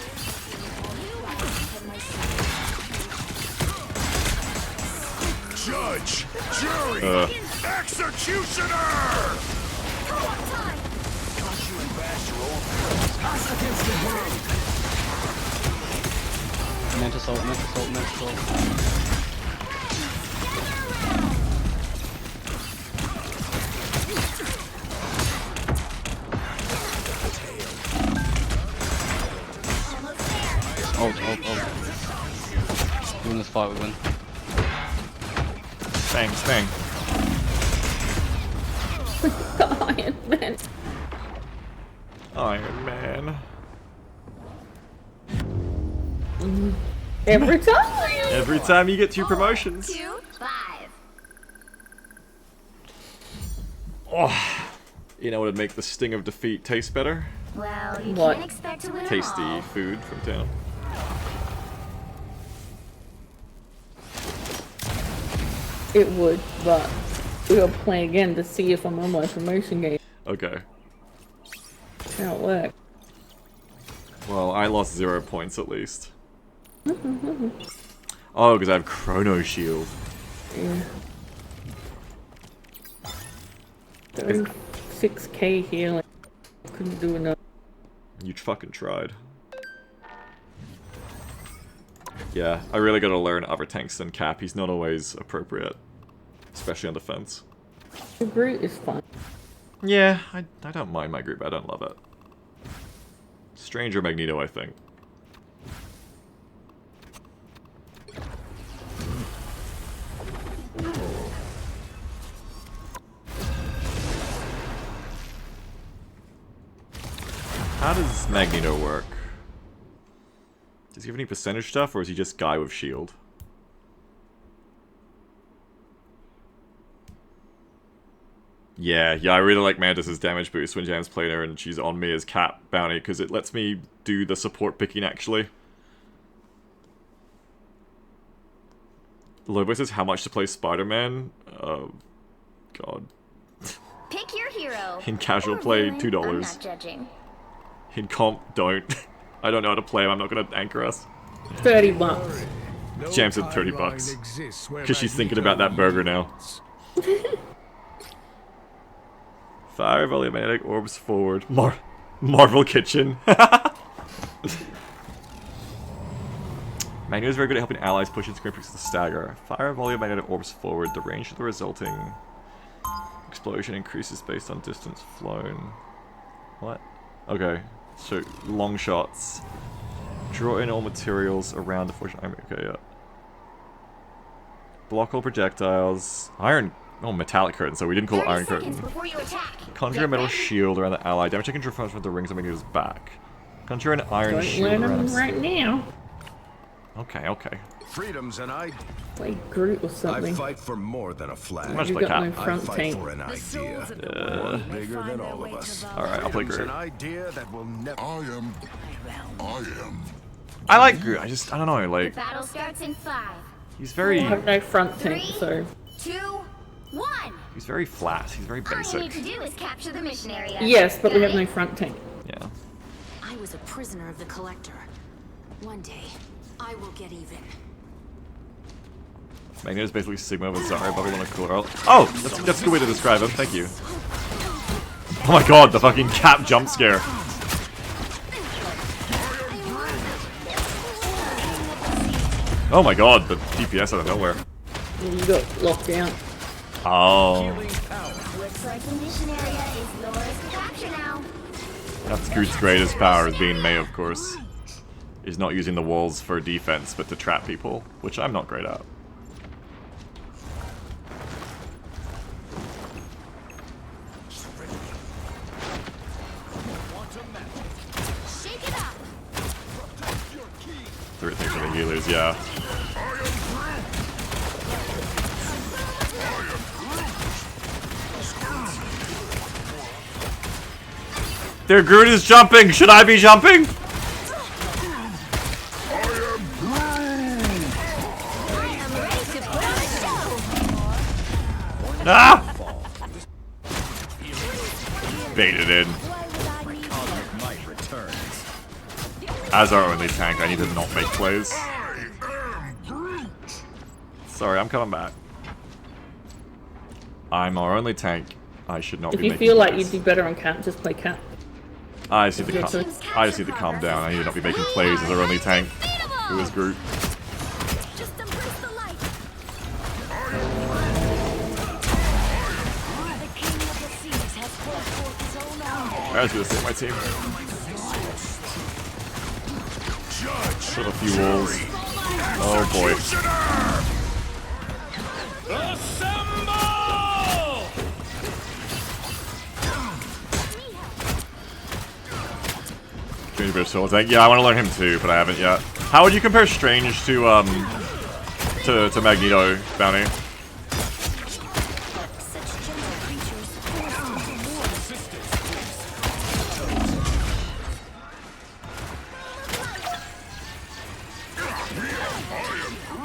Judge, jury, executioner! Co-op time. Don't you embarrass your old friends. Us against the world. Mental assault, mental assault, mental assault. Win this fight, we win. Bang, bang. Iron Man. Iron Man. Every time. Every time you get 2 promotions. 2, 5. Oh, you know what would make the sting of defeat taste better? Well, you What? can't expect to win 'em Tasty all. food from town. It would, but we'll play again to see if I'm on my promotion game. Okay. How it works. Well, I lost 0 points at least. Oh, because I have Chrono Shield. Yeah. 36k healing. Couldn't do enough. You fucking tried. Yeah, I really gotta learn other tanks than Cap. He's not always appropriate. Especially on defense. The Groot is fun. Yeah, I don't mind my group, I don't love it. Stranger Magneto, I think. How does Magneto work? Does he have any percentage stuff, or is he just guy with shield? Yeah, I really like Mantis's damage boost when Jam's playing her and she's on me as Cap Bounty, because it lets me do the support picking, actually. Lobo says how much to play Spider-Man? God. Pick your hero. In casual Or play, villain. $2. I'm not judging. In comp, don't. I don't know how to play him, I'm not gonna anchor us. 30 bucks. Jam said 30 bucks. Because she's thinking about that burger now. Fire volley magnetic orbs forward. Marvel Kitchen. Magneto is very good at helping allies push into screen picks the stagger. Fire volley magnetic orbs forward. The range of the resulting explosion increases based on distance flown. What? Okay. So, long shots. Draw in all materials around the fortune. Okay, yeah. Block all projectiles. Iron. Oh, metallic curtain, so we didn't call it Iron Curtain. Conjure a metal shield around the ally. Damage I can transfer from the rings on Magneto's back. Conjure an iron Don't shield learn around them right now. Okay, okay. Freedoms and I Play Groot or something. fight for more than a flag. Much You like got no Cap. I front fight tank. for an idea. One bigger than all of us. Alright, I'll play Freedom's Groot. an idea that will never. I am. I like Groot, I don't know, The like, battle starts in 5, he's very, I have no front tank, 3, so 2, 1. he's very flat, he's very All you need to basic. do is capture the mission area. yes, but we Got have it? no front tank. Yeah. I was a prisoner of the Collector. One day, I will get even. Magneto's basically Sigma with Zarya, Bubble, and a Coral. Oh! That's a good way to describe him, thank you. Oh my god, the fucking Cap jump scare. Oh my god, the DPS out of nowhere. You got locked out. Oh. Looks like the mission area is yours to capture now. That's Groot's greatest power, is being May, of course. Is not using the walls for defense, but to trap people, which I'm not great at. Shake it up. Third thing for the healers, yeah. Their Groot is jumping! Should I be jumping? Ah! Baited in. As our only tank, I need to not make plays. Sorry, I'm coming back. I'm our only tank. I should not If be you making feel like plays. you'd be better on cap, just play cap. I just need to calm down. I need to not be making plays as our only tank. Who is Groot? Just embrace the light. The king of the seas has brought forth his own army. I was gonna save my team. Put a few walls. Oh boy. Strange British Soul Tank. Yeah, I want to learn him too, but I haven't yet. How would you compare Strange to Magneto, Bounty?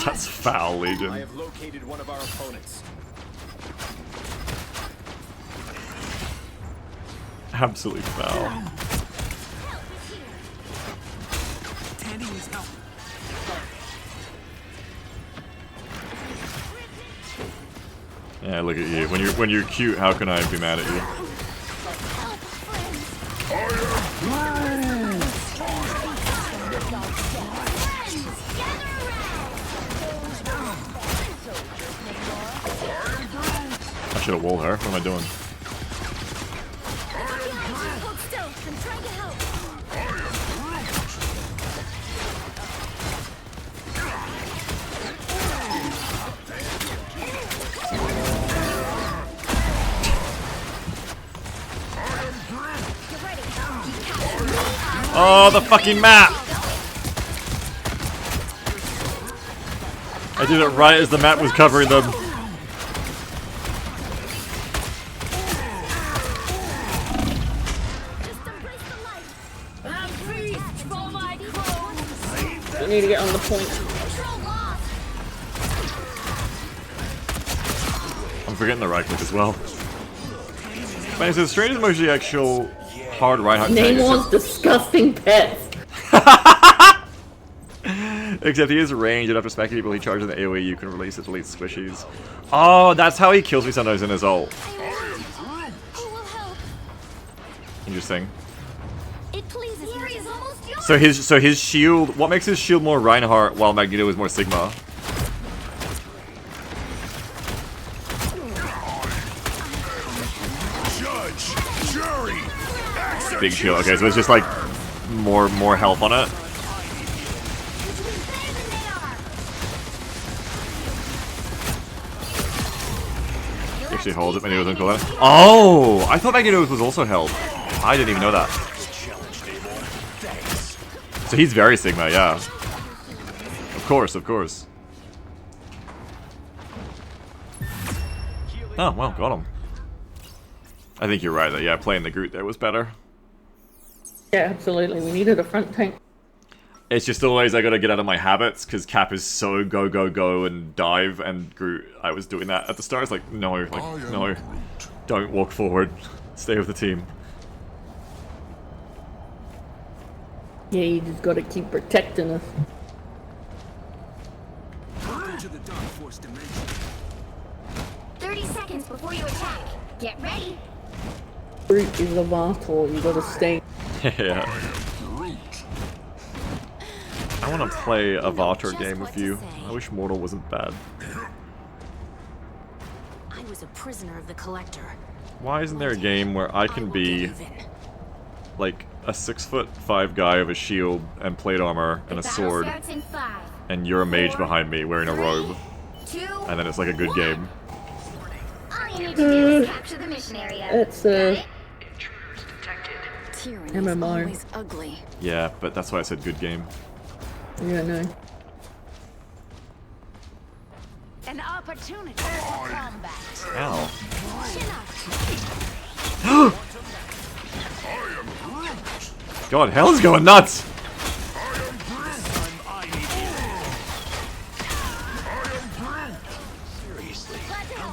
That's foul, Legion. I have located one of our opponents. Absolutely foul. Tandy needs help. Yeah, look at you. When you're cute, how can I be mad at you? I should have walled her. What am I doing? Hold still. I'm trying to help. Get ready. Oh, the fucking map! I did it right as the map was covering them. You need to get on the point. I'm forgetting the right click as well. Man, so Strange is mostly actual hard right hand. Namor's disgusting pets. Except he is ranged, and after smacking people he charges an AoE, you can release it to delete squishies. Oh, that's how he kills me sometimes in his ult. Interesting. It pleases me. Is almost yours. So his shield, what makes his shield more Reinhardt while Magneto is more Sigma? Judge, jury, Big shield. Okay, so it's just like more health on it. Actually holds it, Magneto doesn't call it. Oh, I thought Magneto was also held. I didn't even know that. So he's very Sigma, yeah. Of course, of course. Oh, well, got him. I think you're right, that, yeah, playing the Groot there was better. Yeah, absolutely. We needed a front tank. It's just always I gotta get out of my habits, because Cap is so go, go, go, and dive, and Groot, I was doing that at the start. It's like, no, no, don't walk forward. Stay with the team. Yeah, you just gotta keep protecting us. Welcome to the Dark Force dimension. 30 seconds before you attack. Get ready. Groot is a Vator, you gotta stay. Yeah. I want to play a Vator game with you. I wish Mortal wasn't bad. I was a prisoner of the Collector. Why isn't there a game where I can be like a 6'5" guy with a shield and plate armor and a sword, Starts in 5, and you're a mage behind me wearing a robe, 2, and then it's like a good game? all you need to do is capture the mission area. It's Tyranny MMR. is always ugly. Yeah, but that's why I said good game. Yeah, no. An opportunity for combat. Ow. God, hell's going nuts!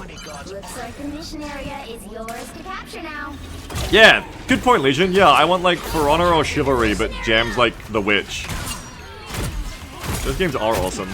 Looks like the mission area is yours to capture now. Yeah, good point, Legion. Yeah, I want like For Honor or Chivalry, but jams like The Witch. Those games are awesome.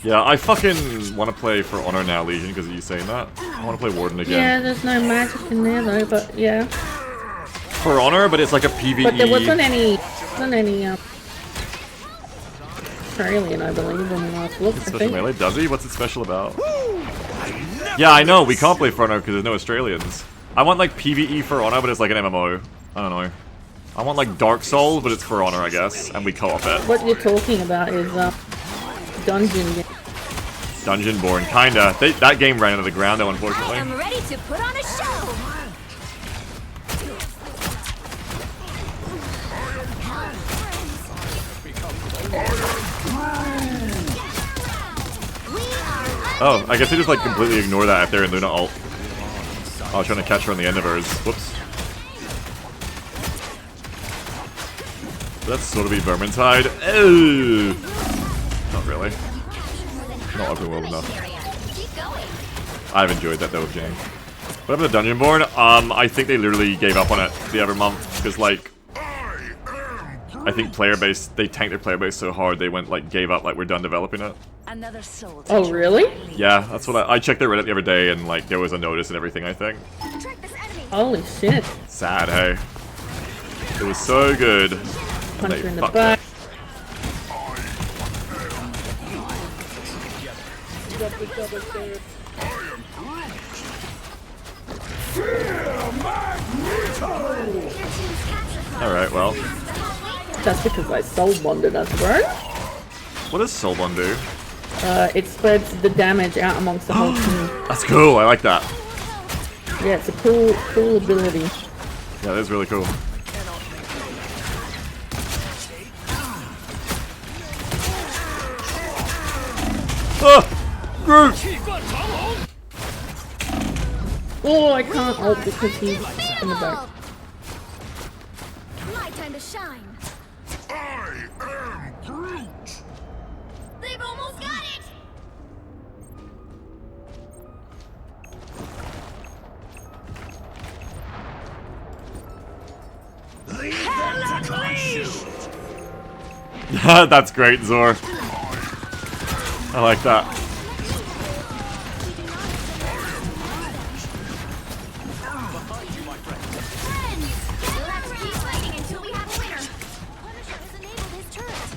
Yeah, I fucking want to play For Honor now, Legion, because of you saying that. I want to play Warden again. Yeah, there's no magic in there though, but yeah. For Honor, but it's like a PvE. But there wasn't any Australian, I believe, when we last looked. It's special melee, does he? What's it special about? Yeah, I know, we can't play For Honor because there's no Australians. I want like PvE For Honor, but it's like an MMO. I don't know. I want like Dark Souls, but it's For Honor, I guess, and we co-op it. What you're talking about is Dungeon. Dungeonborn, kinda. That game ran into the ground though, unfortunately. I am ready to put on a show. Oh, I guess they just like completely ignore that if they're in Luna ult. I was trying to catch her on the end of hers. Whoops. That's sort of be Vermintide. Oh, not really. Not open world enough. I've enjoyed that though, game. What happened to Dungeonborn? I think they literally gave up on it the other month because like I think player base, they tanked their player base so hard they went like gave up, like we're done developing it. Another soul. Oh really? Yeah, that's what I checked their Reddit the other day and like there was a notice and everything, I think. Holy shit. Sad, hey. It was so good. And Punch her in the fucked butt. it. Alright, well. That's because I soul bonded us, bro. What does Soul Bond do? It spreads the damage out amongst the whole team. That's cool, I like that. Yeah, it's a cool ability. Yeah, that's really cool. Groot! Oh, I can't ult because he's in the back. My time to shine. I am Groot. They've almost got it. That's great, Zor. I like that. Let's keep fighting until we have a winner. Punisher has enabled his turret.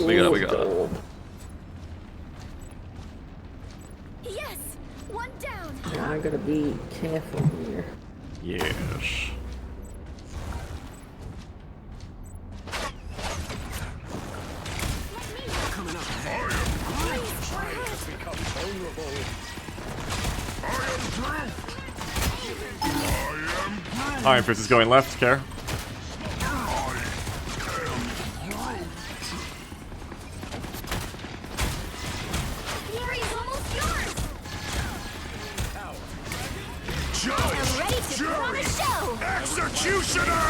We got it. Yes, one down. Yeah, I gotta be careful here. Yes. Iron Fist is going left, Care. Fury is almost yours. Judge! Ready to put on a show. Executioner!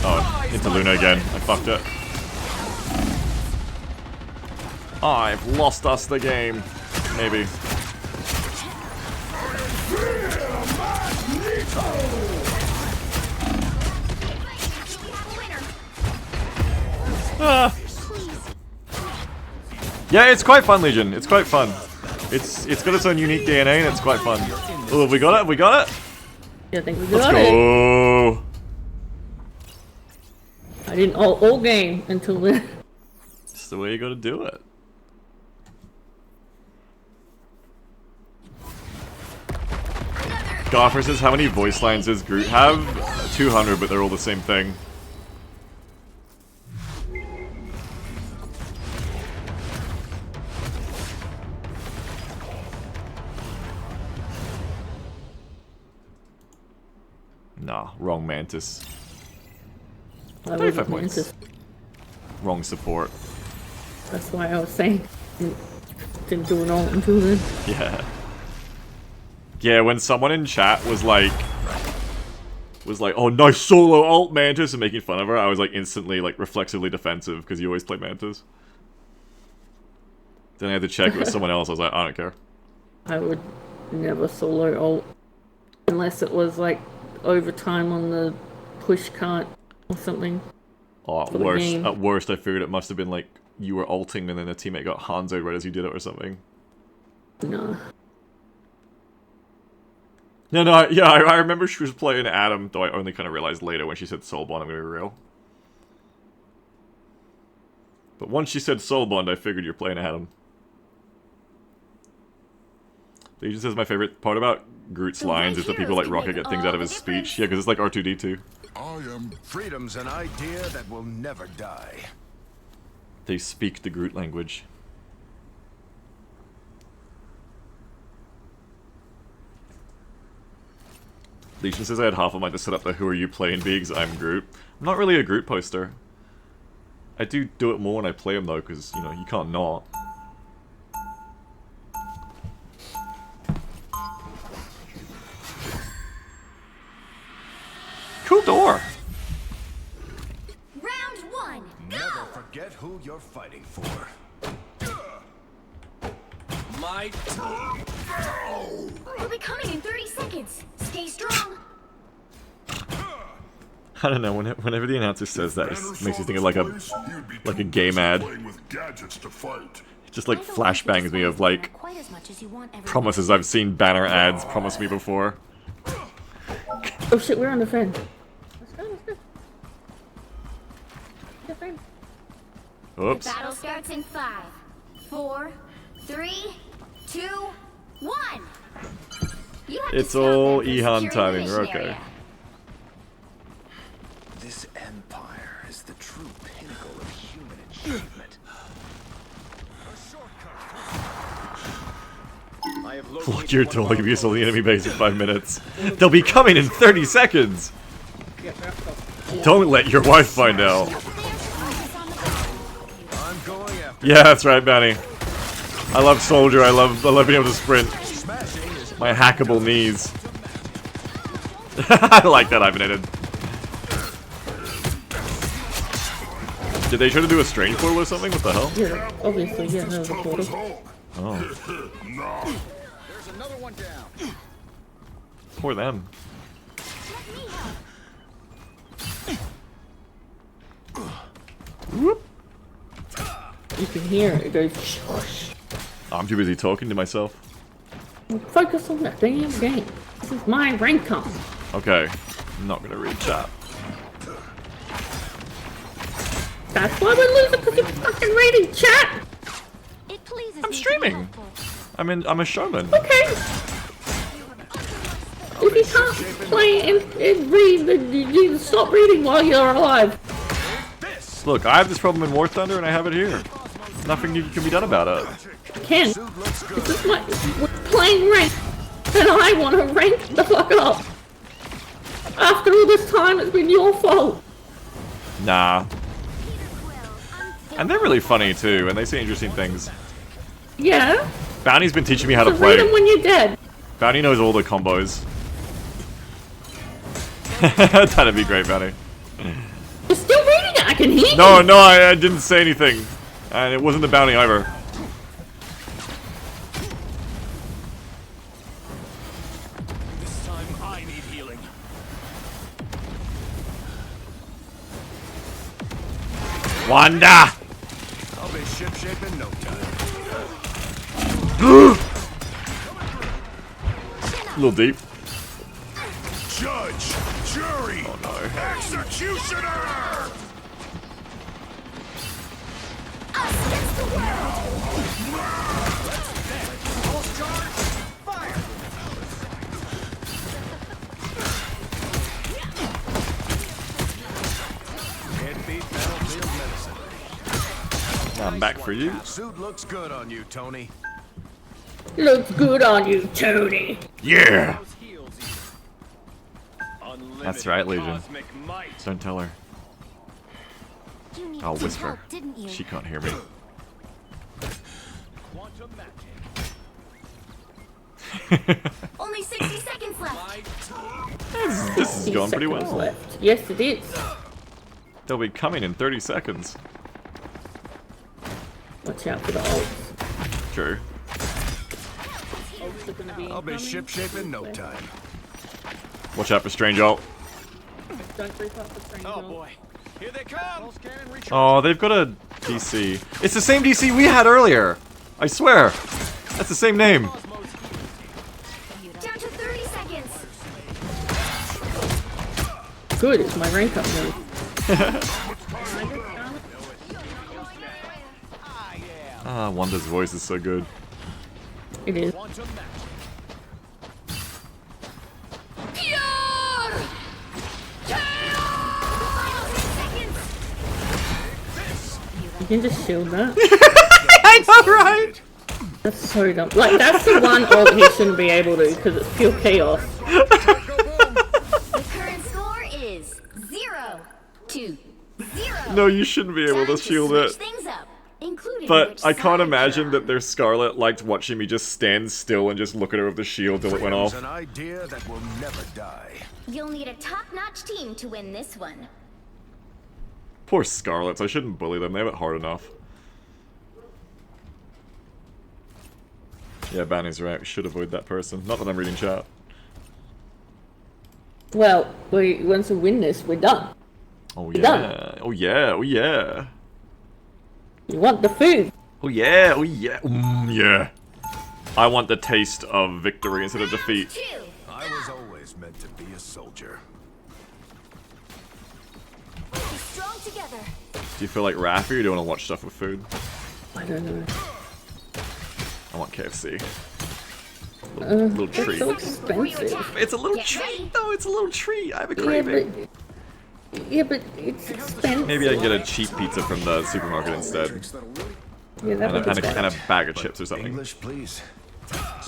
Oh, into Luna again. I fucked it. I've lost us the game. Maybe. Ah. Yeah, it's quite fun, Legion. It's quite fun. It's got its own unique DNA and it's quite fun. Oh, have we got it? Have we got it? Yeah, I think we Let's got it. go. I didn't all game until then. It's the way you gotta do it. Scarfer says, how many voice lines does Groot have? 200, but they're all the same thing. Nah, wrong Mantis. 35 points. Mantis. Wrong support. That's why I was saying didn't do it all until then. Yeah. Yeah, when someone in chat was like, oh, nice solo alt Mantis and making fun of her, I was like instantly like reflexively defensive because you always play Mantis. Then I had to check it with someone else. I was like, I don't care. I would never solo ult unless it was like overtime on the push cart or something. Oh, at worst, I figured it must have been like you were ulting and then a teammate got Hanzo'd right as you did it or something. No. No, I remember she was playing Adam, though I only kind of realized later when she said Soulbond, I'm gonna be real. But once she said Soulbond, I figured you're playing Adam. Legion says my favorite part about Groot's lines is that people like Rocket get things out of his speech. Yeah, because it's like R2-D2. Freedom's an idea that will never die. They speak the Groot language. Legion says I had half a mind to set up the Who Are You Playing Bigs, I'm Groot. I'm not really a Groot poster. I do it more when I play him though, because, you know, you can't not. Cool door! Round one, go! Never forget who you're fighting for. My turn. We'll be coming in 30 seconds. Stay strong. I don't know, whenever the announcer says that, it makes me think of like a game ad. It just like flashbangs me of like promises I've seen banner ads promise me before. Oh shit, we're on the fence. Let's go, let's go. Yeah, fine. Oops. The battle starts in 5, 4, 3, 2, 1. You have It's to stop all them from Ihan securing the timing, mission we're okay. area. This empire is the true pinnacle of human achievement. Look, you're totally gonna be assaulting the enemy base in 5 minutes. They'll be coming in 30 seconds! Don't let your wife find out. Yeah, that's right, Benny. I love Soldier, I love being able to sprint. My hackable knees. I like that, Ivannated. Did they try to do a strange portal or something? What the hell? Yeah, obviously, yeah, that was a portal. Oh. There's another one down. Poor them. Whoop. You can hear it, it goes shush. I'm too busy talking to myself. Focus on that damn game. This is my rank up. Okay, I'm not gonna read chat. That's why we're losing, because you're fucking reading chat! I'm streaming! I'm a showman. Okay! If you can't play and read, then you need to stop reading while you're alive. Look, I have this problem in War Thunder and I have it here. Nothing can be done about it. Ken, this is my... we're playing rank, and I want to rank the fuck up. After all this time, it's been your fault. Nah. And they're really funny too, and they say interesting things. Yeah? Bounty's been teaching me how to So play. read them when you're dead. Bounty knows all the combos. That'd be great, Bounty. You're still reading it, I can hear you. No, I didn't say anything. And it wasn't the Bounty either. This time I need healing. Wanda! I'll be shipshape in no time. A little deep. Judge, jury, oh no, executioner. I'm back for you. Suit looks good on you, Tony. Looks good on you, Tony. Yeah! Those heels even. That's right, Legion. Cosmic might. Don't tell her. You needed I'll some whisper. help, didn't you? She can't hear me. Quantum magic. Only 60 seconds left. This is going pretty Seconds well. left. Yes, it is. They'll be coming in 30 seconds. Watch out for the ults. True. Ults are gonna be I'll be incoming. shipshape in no time. Watch out for Strange Ult. Don't creep up the strange Oh ult. boy. Here they come. Oh, they've got a DC. It's the same DC we had earlier. I swear. That's the same name. Down to 30 seconds. Good, it's my rank up move. Ah, Wanda's voice is so good. It is. Quantum magic. You can just shield that. I know, right? That's so dumb. Like, that's the one ult he shouldn't be able to, because it's pure chaos. The current score is 0-0. No, you shouldn't be able to shield it. Things up, including But which I can't side imagine you're that their Scarlet liked watching me just stand still and just look at her with the shield till it went Freedom's off. an idea that will never die. on. You'll need a top-notch team to win this one. Poor Scarlets, I shouldn't bully them, they have it hard enough. Yeah, Banny's right, we should avoid that person. Not that I'm reading chat. Well, once we win this, we're done. Oh We're yeah, done. oh yeah, oh yeah. You want the food. Oh yeah, oh yeah, yeah. I want the taste of victory instead of defeat. I was always meant to be a soldier. Be strong together. Do you feel like Raph or do you want to watch stuff with food? I don't know. I want KFC. Little It's treat. so expensive. It's a little treat though, it's a little treat. I have a Yeah, craving. but it's expensive. Maybe I can get a cheap pizza from the supermarket instead. Yeah, that would be And a better. bag of chips or something. English, please.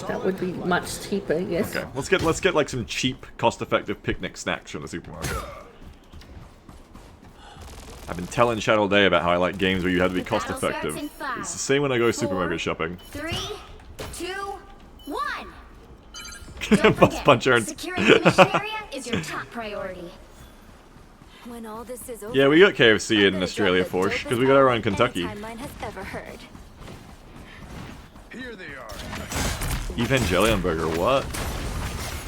That would be much cheaper, yes. Okay, let's get like some cheap, cost-effective picnic snacks from the supermarket. I've been telling Chad all day about how I like games where you have to be The battle cost-effective. starts in 5, It's the same when I go 4, supermarket shopping. 3, 2, 1. Buzz Forget, Puncher. securing the mission area is your top priority. When all this is over, Yeah, we got KFC in I'm gonna Australia, drop the Forge, because we dopest got our own album Kentucky. any timeline has ever heard. Here they are. Evangelion Burger, what?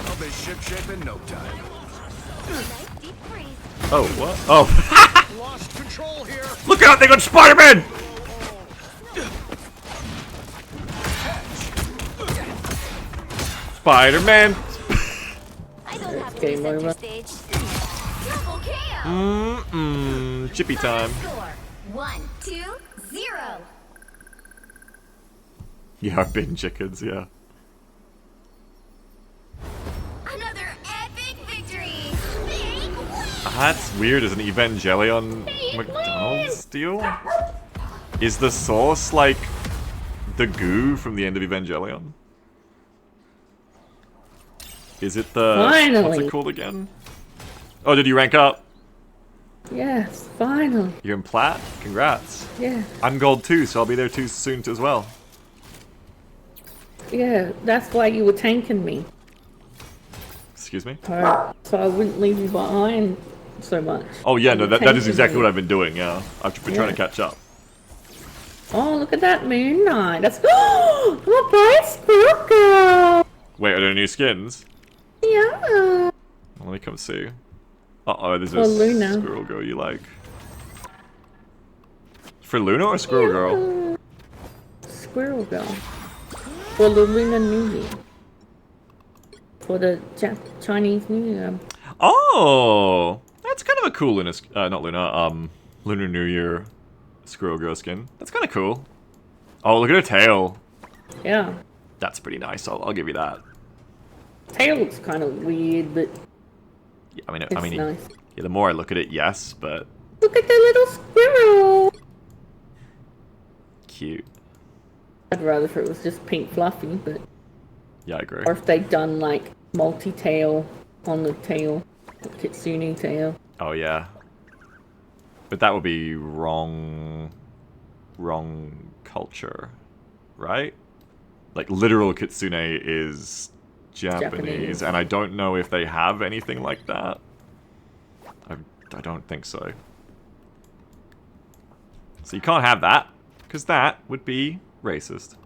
I'll be shipshape in no time. Nice deep freeze. Oh, what? Oh, Lost control here. look out, they got Spider-Man! Spider-Man! I don't have to Game be center over. stage. Double KO. Chippy time. Score 1-2-0. Yeah, bin chickens, yeah. Another epic victory. Big win. That's weird as an Evangelion McDonald's deal. Is the sauce like the goo from the end of Evangelion? Is it the... What's Finally. it called again? Oh, did you rank up? Yes, finally. You're in plat? Congrats. Yeah, I'm gold too, so I'll be there too soon as well. yeah, that's why you were tanking me. Excuse me? So I wouldn't leave you behind so much. Oh yeah, You no, were that is tanking exactly me. what I've been doing, yeah. I've been trying to Yeah. catch up. Oh, look at that Moon Knight. That's... Oh, look, that's Squirrel Girl. Wait, are there new skins? Yeah. Well, let me come see. Uh-oh, there's a Oh, Luna. Squirrel Girl you like. For Luna or Squirrel Girl? Squirrel Girl. For the Lunar New Year. For the Chinese New Year. Oh! That's kind of a cool Luna, not Luna, Lunar New Year Squirrel Girl skin. That's kind of cool. Oh, look at her tail. Yeah. That's pretty nice, I'll give you that. Tail looks kind of weird, but Yeah, I it's mean, nice. yeah, the more I look at it, yes, but... Look at the little squirrel. Cute. I'd rather if it was just pink fluffy, but Yeah, I agree. or if they'd done like multi-tail on the tail, kitsune tail. Oh yeah. But that would be wrong culture, right? Like literal kitsune is Japanese, and I don't know if they have anything like that. I don't think so. So you can't have that, because that would be racist.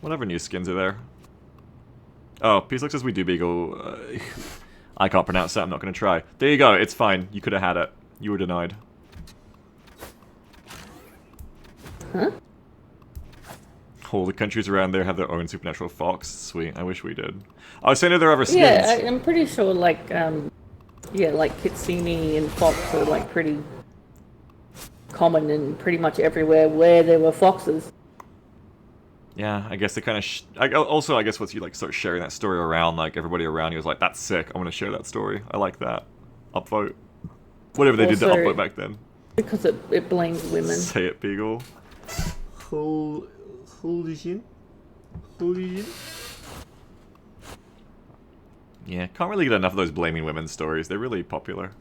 Whatever new skins are there. Oh, Peace looks says we do Beagle. I can't pronounce that, I'm not going to try. There you go, it's fine. You could have had it. You were denied. Huh? All the countries around there have their own supernatural fox. Sweet, I wish we did. I was saying, are there other skins? Yeah, I'm pretty sure like, yeah, like kitsune and fox are like pretty common in pretty much everywhere where there were foxes. Yeah, I guess they kind of. Also, I guess once you like start sharing that story around, like everybody around you is like, "That's sick. I want to share that story. I like that." Upvote. Whatever they did to Also, upvote back then. Because it blames women. Say it, Beagle. Yeah, can't really get enough of those blaming women stories. They're really popular.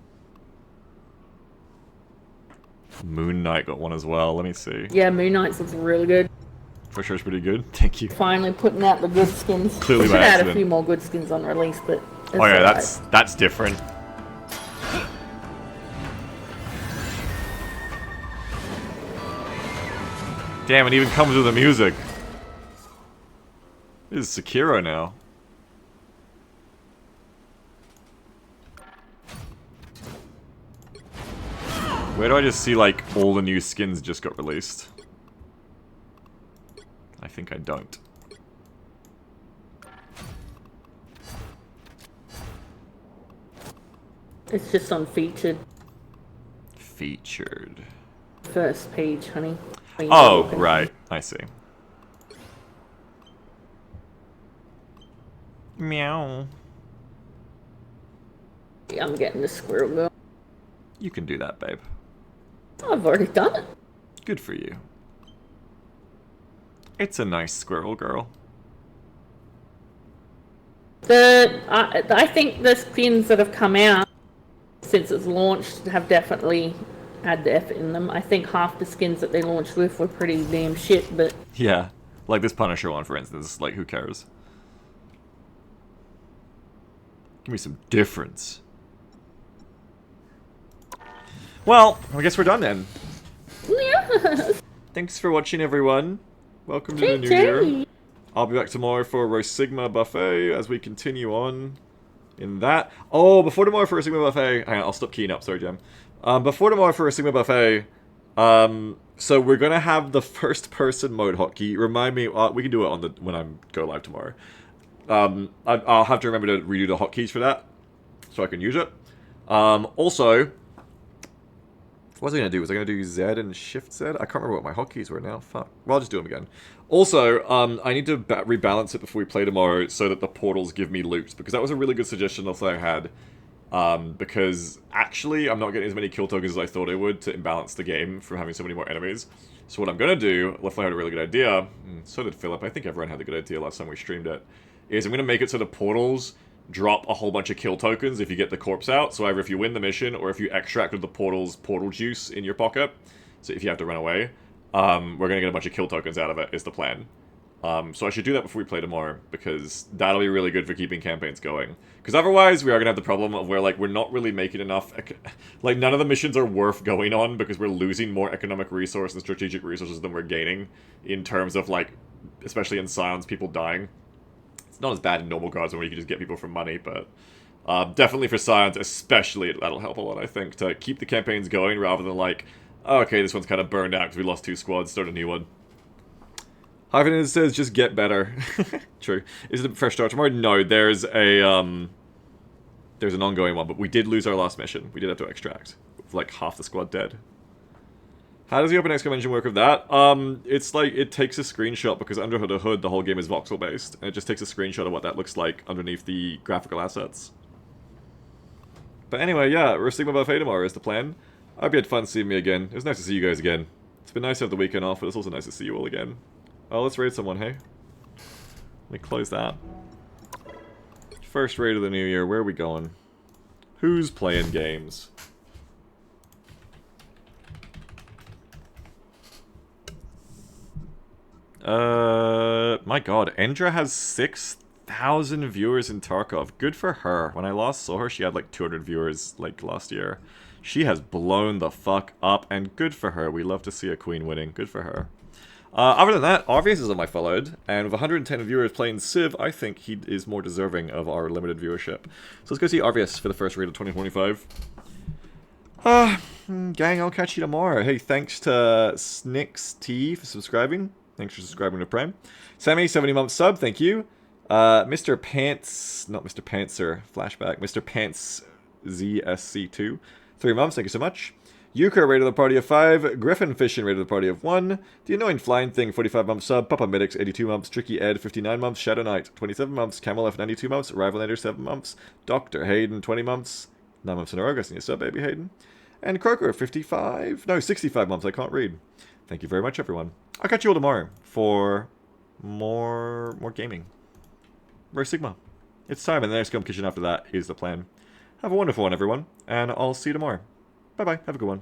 Moon Knight got one as well. Let me see. Yeah, Moon Knight's looks really good. For sure, it's pretty good. Thank you. Finally putting out the good skins. Clearly We by should add a accident. few more good skins on release, but it's Oh yeah, alright. that's different. Damn, it even comes with the music. This is Sekiro now. Where do I just see, like, all the new skins just got released? I think I don't. It's just on featured Featured. first page, honey. When you Oh, open it. right. I see. Meow. Yeah, I'm getting the squirrel girl. You can do that, babe. I've already done it. Good for you. It's a nice squirrel girl. I think the skins that have come out since it's launched have definitely had the effort in them. I think half the skins that they launched with were pretty damn shit, but Yeah. Like this Punisher one, for instance. Like, who cares? Give me some difference. Well, I guess we're done then. yeah. Thanks for watching, everyone. Welcome to the new year. I'll be back tomorrow for Roast Sigma Buffet as we continue on in that. Oh, before tomorrow for a Sigma Buffet... Hang on, I'll stop keying up. Sorry, Jam. Before tomorrow for a Sigma Buffet... so we're going to have the first-person mode hotkey. Remind me... we can do it on the when I go live tomorrow. I'll have to remember to redo the hotkeys for that. So I can use it. Also... What was I going to do? Was I going to do Z and Shift Z? I can't remember what my hotkeys were now. Fuck. Well, I'll just do them again. Also, I need to rebalance it before we play tomorrow so that the portals give me loot. Because that was a really good suggestion that I had. Because actually, I'm not getting as many kill tokens as I thought I would to imbalance the game from having so many more enemies. So what I'm going to do, Lefley had a really good idea. So did Philip. I think everyone had a good idea last time we streamed it. Is I'm going to make it so the portals drop a whole bunch of kill tokens if you get the corpse out. So either if you win the mission or if you extracted the portal's portal juice in your pocket. So if you have to run away, we're going to get a bunch of kill tokens out of it, is the plan. So I should do that before we play tomorrow, because that'll be really good for keeping campaigns going. Because otherwise, we are going to have the problem of where, like, we're not really making enough... Like, none of the missions are worth going on, because we're losing more economic resource and strategic resources than we're gaining, in terms of, like, especially in Scions, people dying. Not as bad in normal guards where you can just get people for money, but definitely for Scions, especially, that'll help a lot, I think, to keep the campaigns going rather than like, oh, okay, this one's kind of burned out because we lost 2 squads, start a new one. Hyphen says, just get better. True. Is it a fresh start tomorrow? No, there's an ongoing one, but we did lose our last mission. We did have to extract, with like half the squad dead. How does the OpenXCom engine work with that? It's like, it takes a screenshot, because under the hood, the whole game is voxel-based, and it just takes a screenshot of what that looks like underneath the graphical assets. But anyway, yeah, we're Sigma Buffet tomorrow is the plan. I hope you had fun seeing me again. It was nice to see you guys again. It's been nice to have the weekend off, but it's also nice to see you all again. Oh, let's raid someone, hey? Let me close that. First raid of the new year, where are we going? Who's playing games? My god, Endra has 6,000 viewers in Tarkov. Good for her. When I last saw her, she had like 200 viewers like last year. She has blown the fuck up, and good for her. We love to see a queen winning. Good for her. Other than that, Arvius is on my followed, and with 110 viewers playing Civ, I think he is more deserving of our limited viewership. So let's go see Arvius for the first raid of 2025. Gang, I'll catch you tomorrow. Hey, thanks to SnixT for subscribing. Thanks for subscribing to Prime. Sammy, 70-month sub, thank you. Mr. Pants, not Mr. Pantser, flashback. Mr. Pants ZSC2, 3 months, thank you so much. Euchre rated the party of 5. Griffin Fishing rated the party of 1. The Annoying Flying Thing, 45 months sub. Papa Midix, 82 months. Tricky Ed, 59 months. Shadow Knight, 27 months. Camel F, 92 months. Rivalator, 7 months. Dr. Hayden, 20 months. 9 months in a row, guessing your sub, baby Hayden. And Croker, 65 months, I can't read. Thank you very much, everyone. I'll catch you all tomorrow for more gaming. Very Sigma. It's time, and the next competition after that is the plan. Have a wonderful one, everyone, and I'll see you tomorrow. Bye-bye. Have a good one.